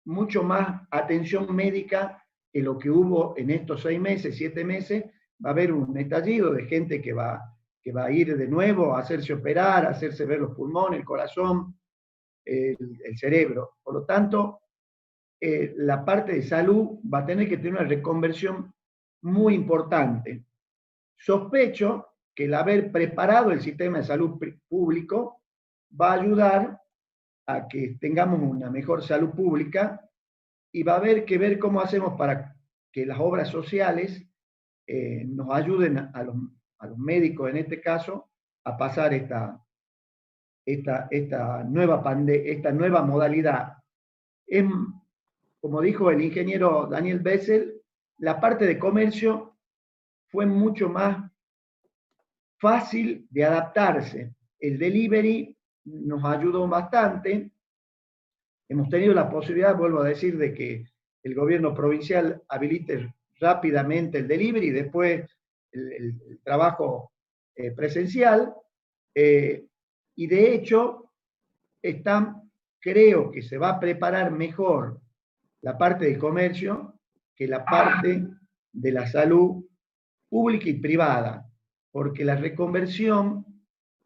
mucho más atención médica que lo que hubo en estos 6 meses, 7 meses. Va a haber un estallido de gente que va a ir de nuevo a hacerse operar, a hacerse ver los pulmones, el corazón, el cerebro. Por lo tanto, la parte de salud va a tener que tener una reconversión muy importante. Sospecho que el haber preparado el sistema de salud público va a ayudar a que tengamos una mejor salud pública, y va a haber que ver cómo hacemos para que las obras sociales nos ayuden a los médicos, en este caso, a pasar esta nueva modalidad. Como dijo el ingeniero Daniel Bessel, la parte de comercio fue mucho más fácil de adaptarse. El delivery nos ayudó bastante. Hemos tenido la posibilidad, vuelvo a decir, de que el gobierno provincial habilite rápidamente el delivery y después el trabajo presencial. Y de hecho, creo que se va a preparar mejor la parte del comercio que la parte de la salud pública y privada, porque la reconversión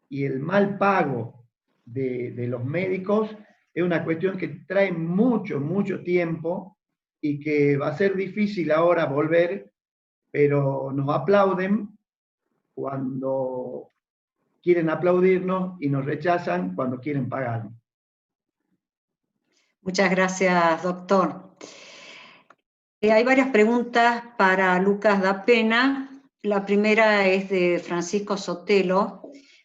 y el mal pago de los médicos es una cuestión que trae mucho tiempo y que va a ser difícil ahora volver, pero nos aplauden cuando quieren aplaudirnos y nos rechazan cuando quieren pagarnos. Muchas gracias, doctor. Hay varias preguntas para Lucas da Pena. La primera es de Francisco Sotelo.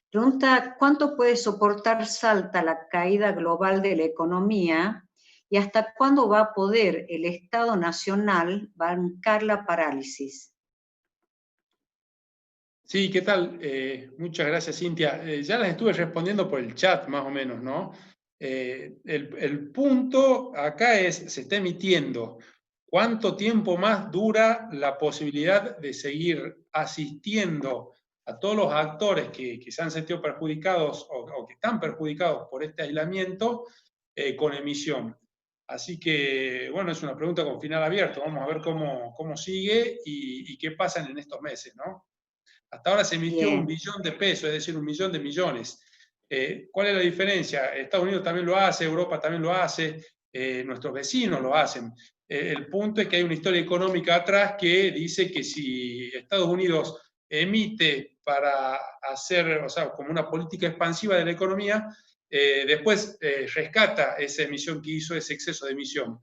Pregunta, ¿cuánto puede soportar Salta la caída global de la economía y hasta cuándo va a poder el Estado Nacional bancar la parálisis? Sí, ¿qué tal? Muchas gracias, Cintia. Ya las estuve respondiendo por el chat, más o menos, ¿no? El punto acá se está emitiendo. ¿Cuánto tiempo más dura la posibilidad de seguir asistiendo a todos los actores que se han sentido perjudicados o que están perjudicados por este aislamiento con emisión? Así que, bueno, es una pregunta con final abierto. Vamos a ver cómo sigue y qué pasa en estos meses, ¿no? Hasta ahora se emitió Bien. 1 billón de pesos, es decir, 1 millón de millones. ¿Cuál es la diferencia? Estados Unidos también lo hace, Europa también lo hace, nuestros vecinos lo hacen. El punto es que hay una historia económica atrás que dice que si Estados Unidos emite para hacer, o sea, como una política expansiva de la economía, después rescata esa emisión que hizo, ese exceso de emisión.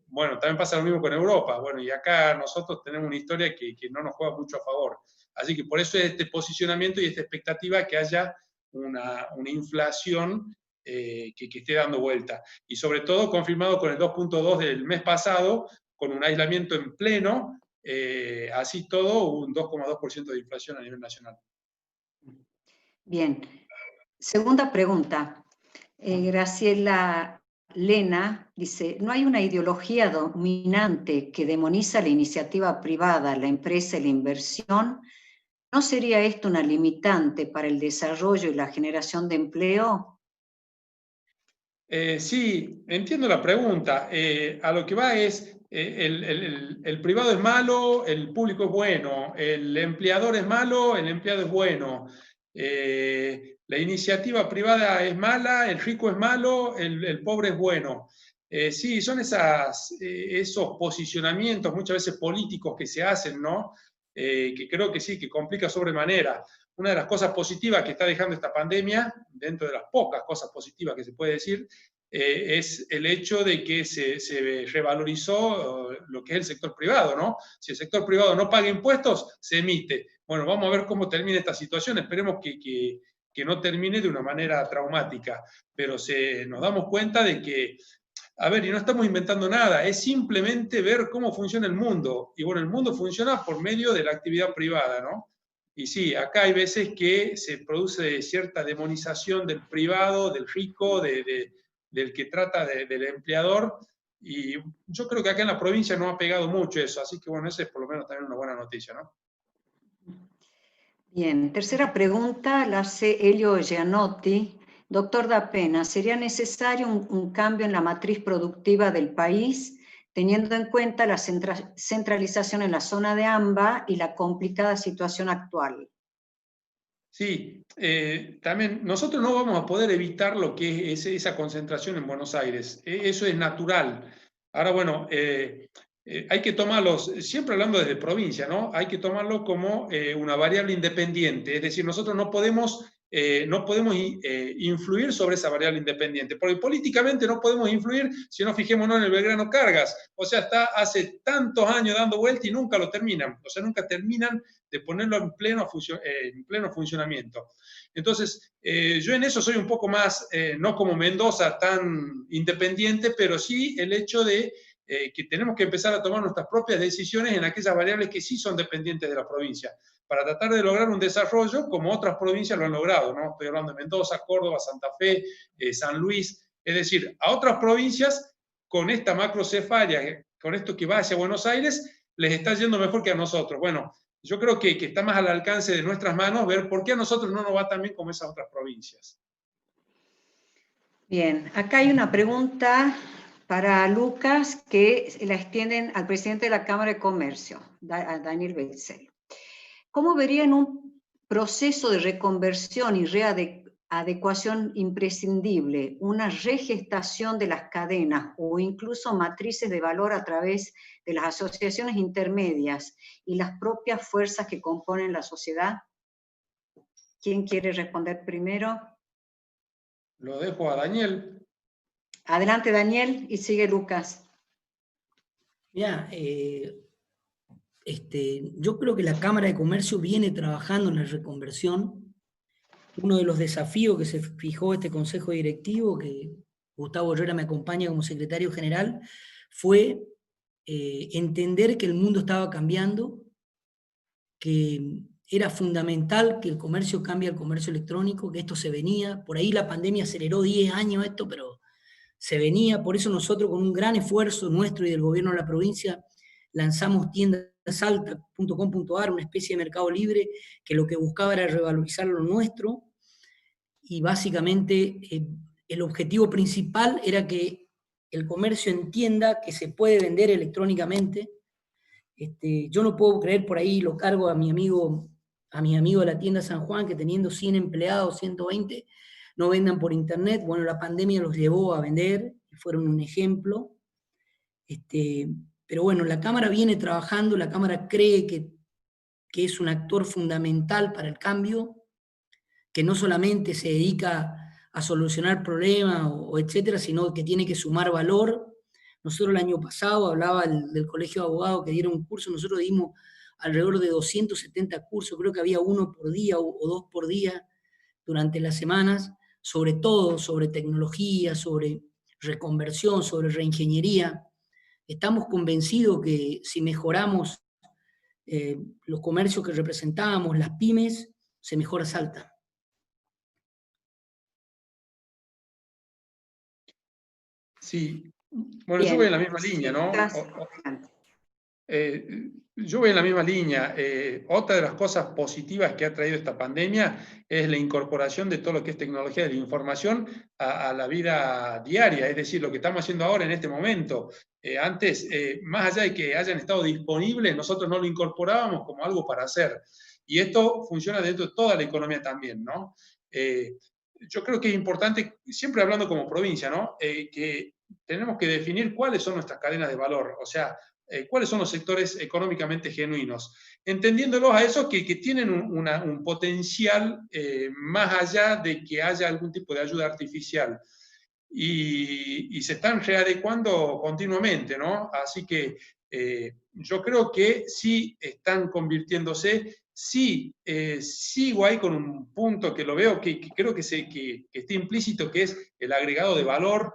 Bueno, también pasa lo mismo con Europa. Bueno, y acá nosotros tenemos una historia que no nos juega mucho a favor. Así que por eso es este posicionamiento y esta expectativa que haya una inflación que esté dando vuelta. Y sobre todo confirmado con el 2.2 del mes pasado, con un aislamiento en pleno, así todo un 2,2% de inflación a nivel nacional. Bien. Segunda pregunta. Graciela Lena dice, ¿no hay una ideología dominante que demoniza la iniciativa privada, la empresa y la inversión? ¿No sería esto una limitante para el desarrollo y la generación de empleo? Sí, entiendo la pregunta. A lo que va es, el privado es malo, el público es bueno, el empleador es malo, el empleado es bueno, la iniciativa privada es mala, el rico es malo, el pobre es bueno. Sí, son esos posicionamientos muchas veces políticos que se hacen, ¿no? Que creo que sí, que complica sobremanera. Una de las cosas positivas que está dejando esta pandemia, dentro de las pocas cosas positivas que se puede decir, es el hecho de que se revalorizó lo que es el sector privado, ¿no? Si el sector privado no paga impuestos, se emite. Bueno, vamos a ver cómo termina esta situación. Esperemos que no termine de una manera traumática, pero nos damos cuenta de que, a ver, y no estamos inventando nada, es simplemente ver cómo funciona el mundo. Y bueno, el mundo funciona por medio de la actividad privada, ¿no? Y sí, acá hay veces que se produce cierta demonización del privado, del rico, del que trata del empleador, y yo creo que acá en la provincia no ha pegado mucho eso, así que bueno, esa es por lo menos también una buena noticia, ¿no? Bien, tercera pregunta la hace Elio Gianotti. Doctor Da Pena, ¿sería necesario un cambio en la matriz productiva del país, teniendo en cuenta la centralización en la zona de AMBA y la complicada situación actual? Sí, también nosotros no vamos a poder evitar lo que es esa concentración en Buenos Aires. Eso es natural. Ahora, bueno, hay que tomarlo, siempre hablando desde provincia, ¿no? Hay que tomarlo como una variable independiente. Es decir, nosotros no podemos influir sobre esa variable independiente, porque políticamente no podemos influir si no fijémonos en el Belgrano Cargas. O sea, está hace tantos años dando vuelta y nunca lo terminan. O sea, nunca terminan de ponerlo en pleno funcionamiento. Entonces, yo en eso soy un poco más, no como Mendoza, tan independiente, pero sí el hecho de que tenemos que empezar a tomar nuestras propias decisiones en aquellas variables que sí son dependientes de la provincia, para tratar de lograr un desarrollo como otras provincias lo han logrado, ¿no? Estoy hablando de Mendoza, Córdoba, Santa Fe, San Luis, es decir, a otras provincias con esta macrocefalia, con esto que va hacia Buenos Aires, les está yendo mejor que a nosotros. Bueno, yo creo que está más al alcance de nuestras manos ver por qué a nosotros no nos va tan bien como esas otras provincias. Bien, acá hay una pregunta para Lucas que la extienden al presidente de la Cámara de Comercio, a Daniel Betzel. ¿Cómo verían un proceso de reconversión y readecuación imprescindible, una regestación de las cadenas o incluso matrices de valor a través de las asociaciones intermedias y las propias fuerzas que componen la sociedad? ¿Quién quiere responder primero? Lo dejo a Daniel. Adelante, Daniel, y sigue Lucas. Mira, yo creo que la Cámara de Comercio viene trabajando en la reconversión. Uno de los desafíos que se fijó este Consejo Directivo, que Gustavo Herrera me acompaña como secretario general, fue entender que el mundo estaba cambiando, que era fundamental que el comercio cambie al comercio electrónico, que esto se venía. Por ahí la pandemia aceleró 10 años esto, pero se venía. Por eso nosotros, con un gran esfuerzo nuestro y del gobierno de la provincia, lanzamos tiendasalta.com.ar, una especie de mercado libre que lo que buscaba era revalorizar lo nuestro, y básicamente el objetivo principal era que el comercio entienda que se puede vender electrónicamente. Yo no puedo creer, por ahí lo cargo a mi amigo de la tienda San Juan, que teniendo 100 empleados, 120, no vendan por internet. Bueno, la pandemia los llevó a vender y fueron un ejemplo. Pero bueno, la Cámara viene trabajando, la Cámara cree que es un actor fundamental para el cambio, que no solamente se dedica a solucionar problemas o etcétera, sino que tiene que sumar valor. Nosotros el año pasado, hablaba del Colegio de Abogados que dieron un curso, nosotros dimos alrededor de 270 cursos, creo que había uno por día o dos por día durante las semanas, sobre todo sobre tecnología, sobre reconversión, sobre reingeniería. Estamos convencidos que si mejoramos los comercios que representamos, las pymes, se mejora Salta. Sí, bueno, Bien. yo voy en la misma línea, ¿no? Yo voy en la misma línea. Otra de las cosas positivas que ha traído esta pandemia es la incorporación de todo lo que es tecnología de la información a la vida diaria, es decir, lo que estamos haciendo ahora en este momento. Antes, más allá de que hayan estado disponibles, nosotros no lo incorporábamos como algo para hacer. Y esto funciona dentro de toda la economía también, ¿no? Yo creo que es importante, siempre hablando como provincia, ¿no? Que tenemos que definir cuáles son nuestras cadenas de valor, o sea, cuáles son los sectores económicamente genuinos, entendiéndolos a esos que tienen un potencial más allá de que haya algún tipo de ayuda artificial. Y se están readecuando continuamente, ¿no? Así que yo creo que sí están convirtiéndose, sí sigo ahí con un punto que lo veo, que creo que está implícito, que es el agregado de valor,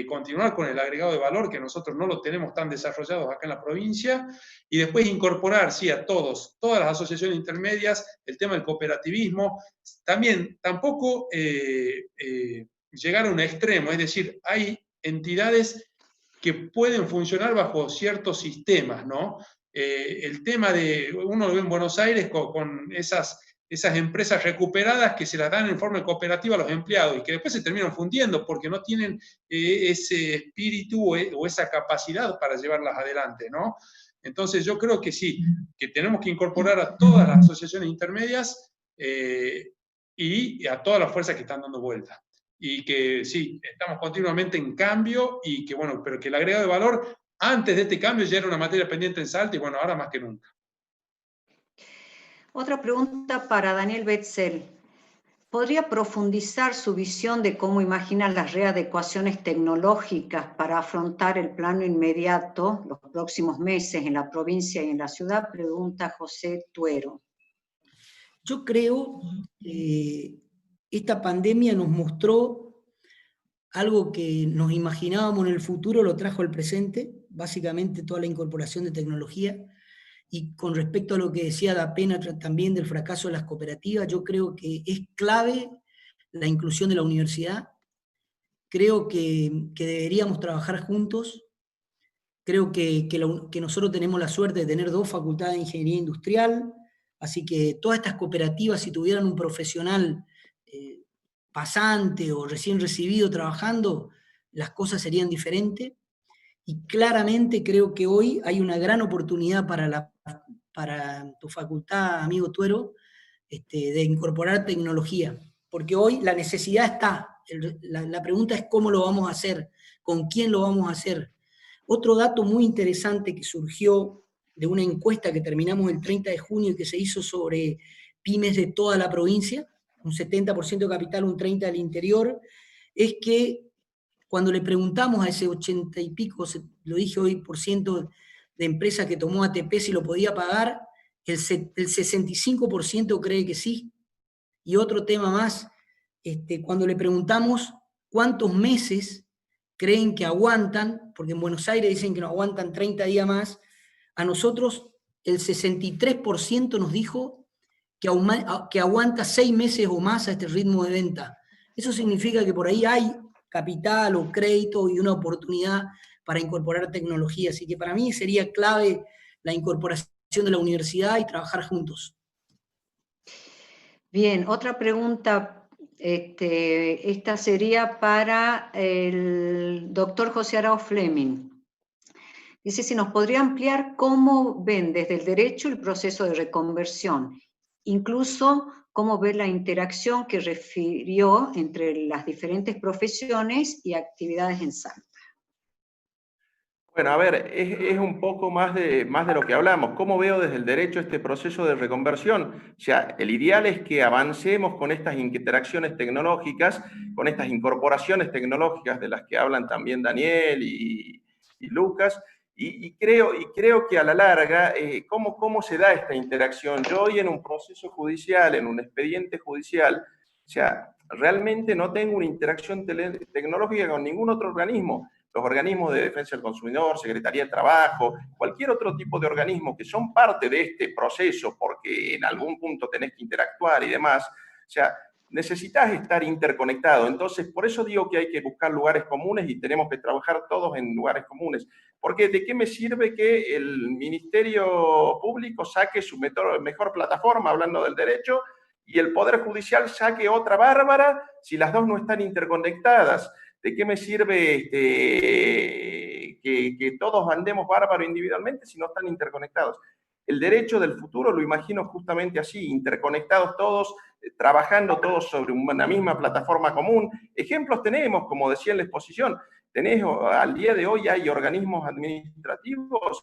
continuar con el agregado de valor, que nosotros no lo tenemos tan desarrollado acá en la provincia, y después incorporar, sí, a todas las asociaciones intermedias, el tema del cooperativismo, también tampoco llegar a un extremo, es decir, hay entidades que pueden funcionar bajo ciertos sistemas, ¿no? El tema de, uno lo ve en Buenos Aires con esas empresas recuperadas que se las dan en forma cooperativa a los empleados y que después se terminan fundiendo porque no tienen ese espíritu o esa capacidad para llevarlas adelante, ¿no? Entonces yo creo que sí, que tenemos que incorporar a todas las asociaciones intermedias y a todas las fuerzas que están dando vuelta. Y que sí, estamos continuamente en cambio y que bueno, pero que el agregado de valor antes de este cambio ya era una materia pendiente en Salta y bueno, ahora más que nunca. Otra pregunta para Daniel Betzel. ¿Podría profundizar su visión de cómo imagina las readecuaciones tecnológicas para afrontar el plano inmediato, los próximos meses en la provincia y en la ciudad? Pregunta José Tuero. Yo creo que esta pandemia nos mostró algo que nos imaginábamos en el futuro, lo trajo al presente, básicamente toda la incorporación de tecnología. Y con respecto a lo que decía Da Pena también del fracaso de las cooperativas, yo creo que es clave la inclusión de la universidad. Creo que deberíamos trabajar juntos. Creo que nosotros tenemos la suerte de tener 2 facultades de ingeniería industrial, así que todas estas cooperativas, si tuvieran un profesional pasante o recién recibido trabajando, las cosas serían diferentes. Y claramente creo que hoy hay una gran oportunidad para tu facultad, amigo Tuero, de incorporar tecnología, porque hoy la necesidad está. La pregunta es cómo lo vamos a hacer, con quién lo vamos a hacer. Otro dato muy interesante que surgió de una encuesta que terminamos el 30 de junio y que se hizo sobre pymes de toda la provincia, un 70% de capital, un 30% del interior, es que cuando le preguntamos a ese 80 y pico, lo dije hoy, por ciento de empresas que tomó ATP si lo podía pagar, el 65% cree que sí. Y otro tema más, cuando le preguntamos cuántos meses creen que aguantan, porque en Buenos Aires dicen que no aguantan 30 días más, a nosotros el 63% nos dijo que aguanta 6 meses o más a este ritmo de venta. Eso significa que por ahí hay capital o crédito y una oportunidad para incorporar tecnología. Así que para mí sería clave la incorporación de la universidad y trabajar juntos. Bien, otra pregunta, esta sería para el doctor José Arao Fleming. Dice si nos podría ampliar cómo ven desde el derecho el proceso de reconversión, incluso cómo ve la interacción que refirió entre las diferentes profesiones y actividades en Salta. Bueno, a ver, es un poco más de lo que hablamos. ¿Cómo veo desde el derecho este proceso de reconversión? O sea, el ideal es que avancemos con estas interacciones tecnológicas, con estas incorporaciones tecnológicas de las que hablan también Daniel y Lucas, y creo que a la larga, ¿cómo se da esta interacción? Yo hoy en un proceso judicial, en un expediente judicial, o sea, realmente no tengo una interacción tecnológica con ningún otro organismo. Los organismos de defensa del consumidor, Secretaría de Trabajo, cualquier otro tipo de organismo que son parte de este proceso porque en algún punto tenés que interactuar y demás. O sea, necesitas estar interconectado. Entonces, por eso digo que hay que buscar lugares comunes y tenemos que trabajar todos en lugares comunes. Porque ¿de qué me sirve que el Ministerio Público saque su mejor plataforma, hablando del derecho, y el Poder Judicial saque otra bárbara si las dos no están interconectadas? ¿De qué me sirve que todos andemos bárbaro individualmente si no están interconectados? El derecho del futuro lo imagino justamente así, interconectados todos, trabajando todos sobre una misma plataforma común. Ejemplos tenemos, como decía en la exposición, al día de hoy hay organismos administrativos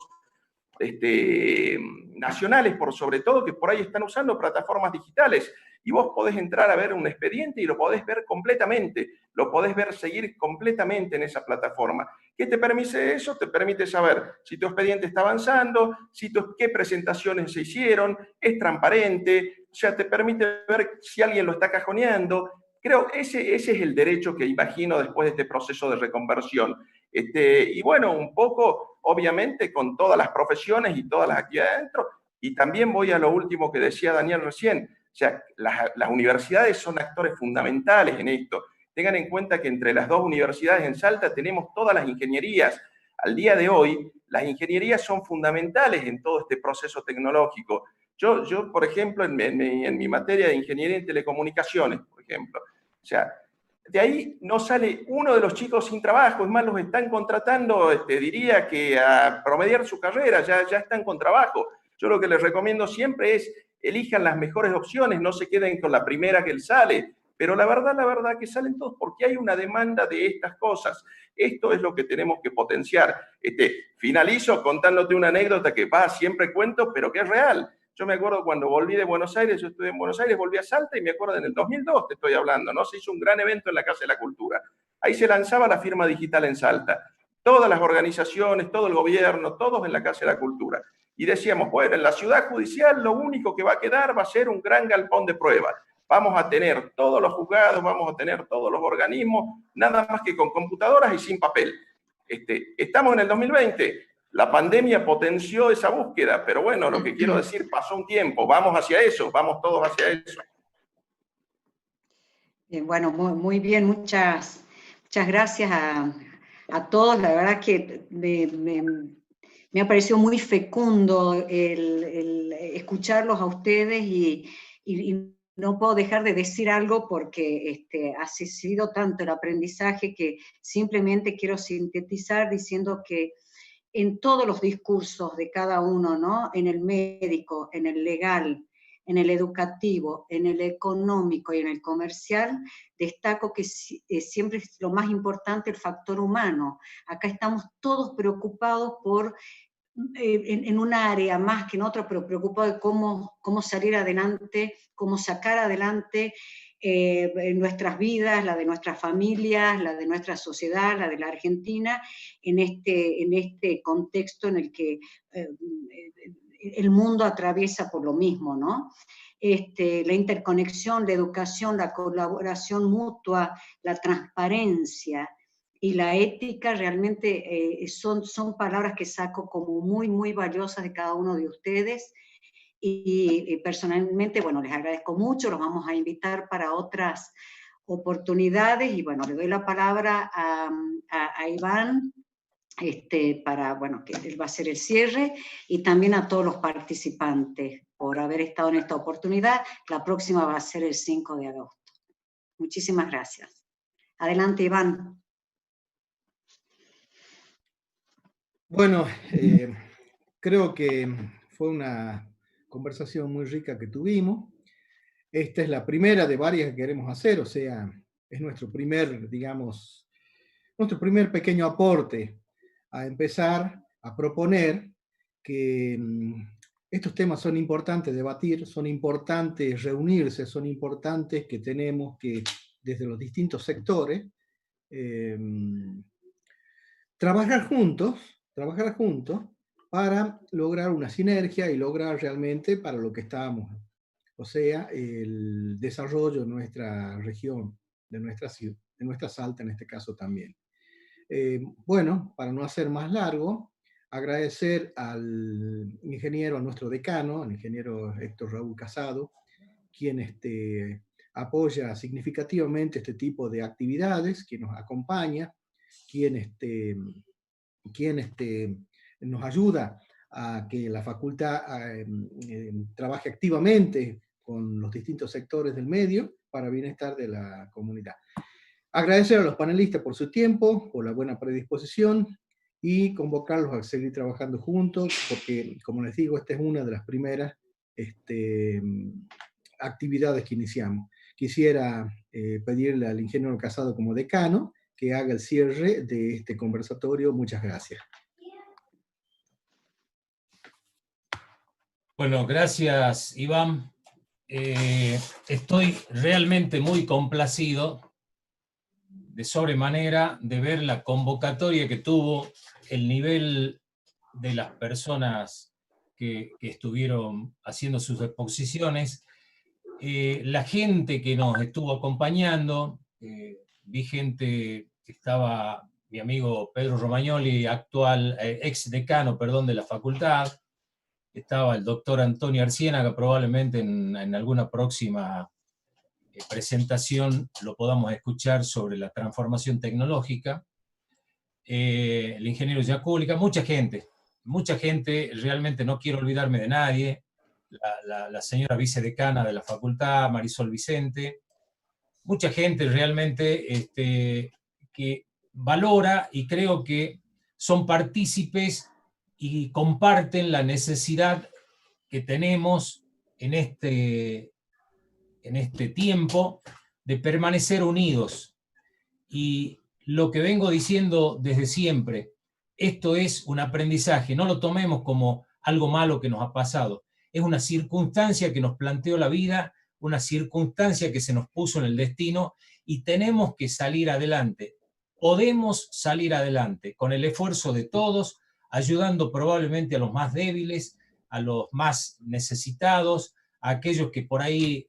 nacionales, por sobre todo, que por ahí están usando plataformas digitales, y vos podés entrar a ver un expediente y lo podés ver completamente, lo podés ver seguir completamente en esa plataforma. ¿Qué te permite eso? Te permite saber si tu expediente está avanzando, qué presentaciones se hicieron, es transparente, o sea, te permite ver si alguien lo está cajoneando. Creo que ese es el derecho que imagino después de este proceso de reconversión. Y bueno, un poco, obviamente, con todas las profesiones y todas las actividades dentro. Y también voy a lo último que decía Daniel recién. O sea, las universidades son actores fundamentales en esto. Tengan en cuenta que entre las dos universidades en Salta tenemos todas las ingenierías. Al día de hoy, las ingenierías son fundamentales en todo este proceso tecnológico. Yo por ejemplo, en mi materia de ingeniería en telecomunicaciones, por ejemplo, o sea, de ahí no sale uno de los chicos sin trabajo, es más, los están contratando, diría que a promediar su carrera, ya están con trabajo. Yo lo que les recomiendo siempre es, elijan las mejores opciones, no se queden con la primera que les sale, pero la verdad que salen todos porque hay una demanda de estas cosas. Esto es lo que tenemos que potenciar. Finalizo contándote una anécdota que siempre cuento, pero que es real. Yo me acuerdo cuando volví de Buenos Aires, yo estuve en Buenos Aires, volví a Salta y me acuerdo en el 2002, te estoy hablando, ¿no? Se hizo un gran evento en la Casa de la Cultura. Ahí se lanzaba la firma digital en Salta. Todas las organizaciones, todo el gobierno, todos en la Casa de la Cultura. Y decíamos, bueno, en la ciudad judicial lo único que va a quedar va a ser un gran galpón de pruebas. Vamos a tener todos los juzgados, vamos a tener todos los organismos, nada más que con computadoras y sin papel. Estamos en el 2020. La pandemia potenció esa búsqueda, pero bueno, lo que quiero decir, pasó un tiempo, vamos hacia eso, vamos todos hacia eso. Bueno, muy bien, muchas gracias a todos. La verdad que me ha parecido muy fecundo el escucharlos a ustedes y no puedo dejar de decir algo porque ha sido tanto el aprendizaje que simplemente quiero sintetizar diciendo que en todos los discursos de cada uno, ¿no? En el médico, en el legal, en el educativo, en el económico y en el comercial, destaco que siempre es lo más importante el factor humano. Acá estamos todos preocupados por, en un área más que en otra, pero preocupados de cómo salir adelante, cómo sacar adelante en nuestras vidas, la de nuestras familias, la de nuestra sociedad, la de la Argentina, en este contexto en el que el mundo atraviesa por lo mismo, ¿no? La interconexión, la educación, la colaboración mutua, la transparencia y la ética realmente son palabras que saco como muy, muy valiosas de cada uno de ustedes. Y personalmente, bueno, les agradezco mucho, los vamos a invitar para otras oportunidades y bueno, le doy la palabra a Iván para, bueno, que él va a hacer el cierre y también a todos los participantes por haber estado en esta oportunidad. La próxima va a ser el 5 de agosto. Muchísimas gracias. Adelante, Iván. Bueno, creo que fue una conversación muy rica que tuvimos. Esta es la primera de varias que queremos hacer, o sea, es nuestro primer, digamos, nuestro primer pequeño aporte a empezar a proponer que estos temas son importantes debatir, son importantes reunirse, son importantes que tenemos que, desde los distintos sectores, trabajar juntos para lograr una sinergia y lograr realmente para lo que estábamos, o sea, el desarrollo de nuestra región, de nuestra ciudad, de nuestra Salta en este caso también. Bueno, para no hacer más largo, agradecer al ingeniero, a nuestro decano, al ingeniero Héctor Raúl Casado, quien apoya significativamente este tipo de actividades, quien nos acompaña, quien nos ayuda a que la facultad trabaje activamente con los distintos sectores del medio para bienestar de la comunidad. Agradecer a los panelistas por su tiempo, por la buena predisposición y convocarlos a seguir trabajando juntos, porque, como les digo, esta es una de las primeras actividades que iniciamos. Quisiera pedirle al ingeniero Casado como decano que haga el cierre de este conversatorio. Muchas gracias. Bueno, gracias, Iván. Estoy realmente muy complacido de sobremanera de ver la convocatoria que tuvo, el nivel de las personas que estuvieron haciendo sus exposiciones, la gente que nos estuvo acompañando, vi gente que estaba, mi amigo Pedro Romagnoli, actual, ex decano, perdón, de la facultad, estaba el doctor Antonio Arciénaga, probablemente en alguna próxima presentación lo podamos escuchar sobre la transformación tecnológica, el ingeniero Yacúlica, mucha gente, realmente no quiero olvidarme de nadie, la señora vicedecana de la facultad, Marisol Vicente, mucha gente realmente que valora y creo que son partícipes y comparten la necesidad que tenemos en este tiempo de permanecer unidos. Y lo que vengo diciendo desde siempre, esto es un aprendizaje, no lo tomemos como algo malo que nos ha pasado, es una circunstancia que nos planteó la vida, una circunstancia que se nos puso en el destino y tenemos que salir adelante. Podemos salir adelante con el esfuerzo de todos, ayudando probablemente a los más débiles, a los más necesitados, a aquellos que por ahí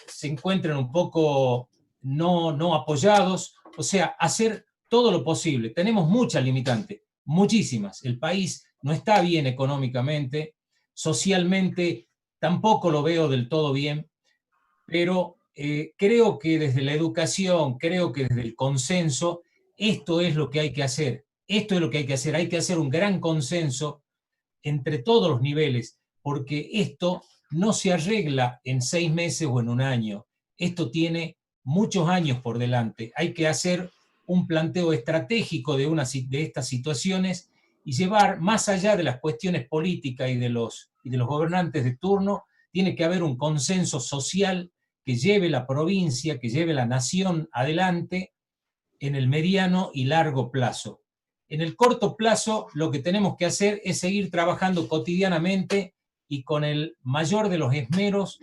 se encuentran un poco no apoyados, o sea, hacer todo lo posible. Tenemos muchas limitantes, muchísimas. El país no está bien económicamente, socialmente tampoco lo veo del todo bien, pero creo que desde la educación, creo que desde el consenso, esto es lo que hay que hacer. Esto es lo que hay que hacer un gran consenso entre todos los niveles, porque esto no se arregla en 6 meses o en un año. Esto tiene muchos años por delante. Hay que hacer un planteo estratégico de estas situaciones y llevar más allá de las cuestiones políticas y de los gobernantes de turno, tiene que haber un consenso social que lleve la provincia, que lleve la nación adelante en el mediano y largo plazo. En el corto plazo, lo que tenemos que hacer es seguir trabajando cotidianamente y con el mayor de los esmeros,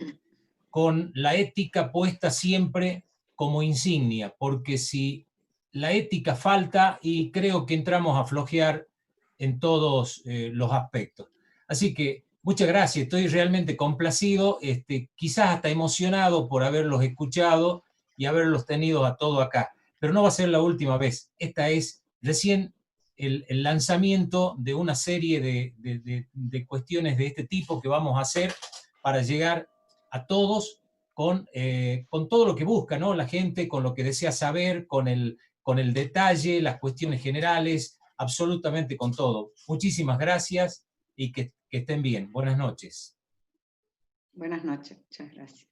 con la ética puesta siempre como insignia, porque si la ética falta, y creo que entramos a flojear en todos los aspectos. Así que muchas gracias, estoy realmente complacido, quizás hasta emocionado por haberlos escuchado y haberlos tenido a todos acá. Pero no va a ser la última vez. Esta es recién el lanzamiento de una serie de cuestiones de este tipo que vamos a hacer para llegar a todos con todo lo que busca, ¿no? La gente, con lo que desea saber, con el detalle, las cuestiones generales, absolutamente con todo. Muchísimas gracias y que estén bien. Buenas noches. Buenas noches, muchas gracias.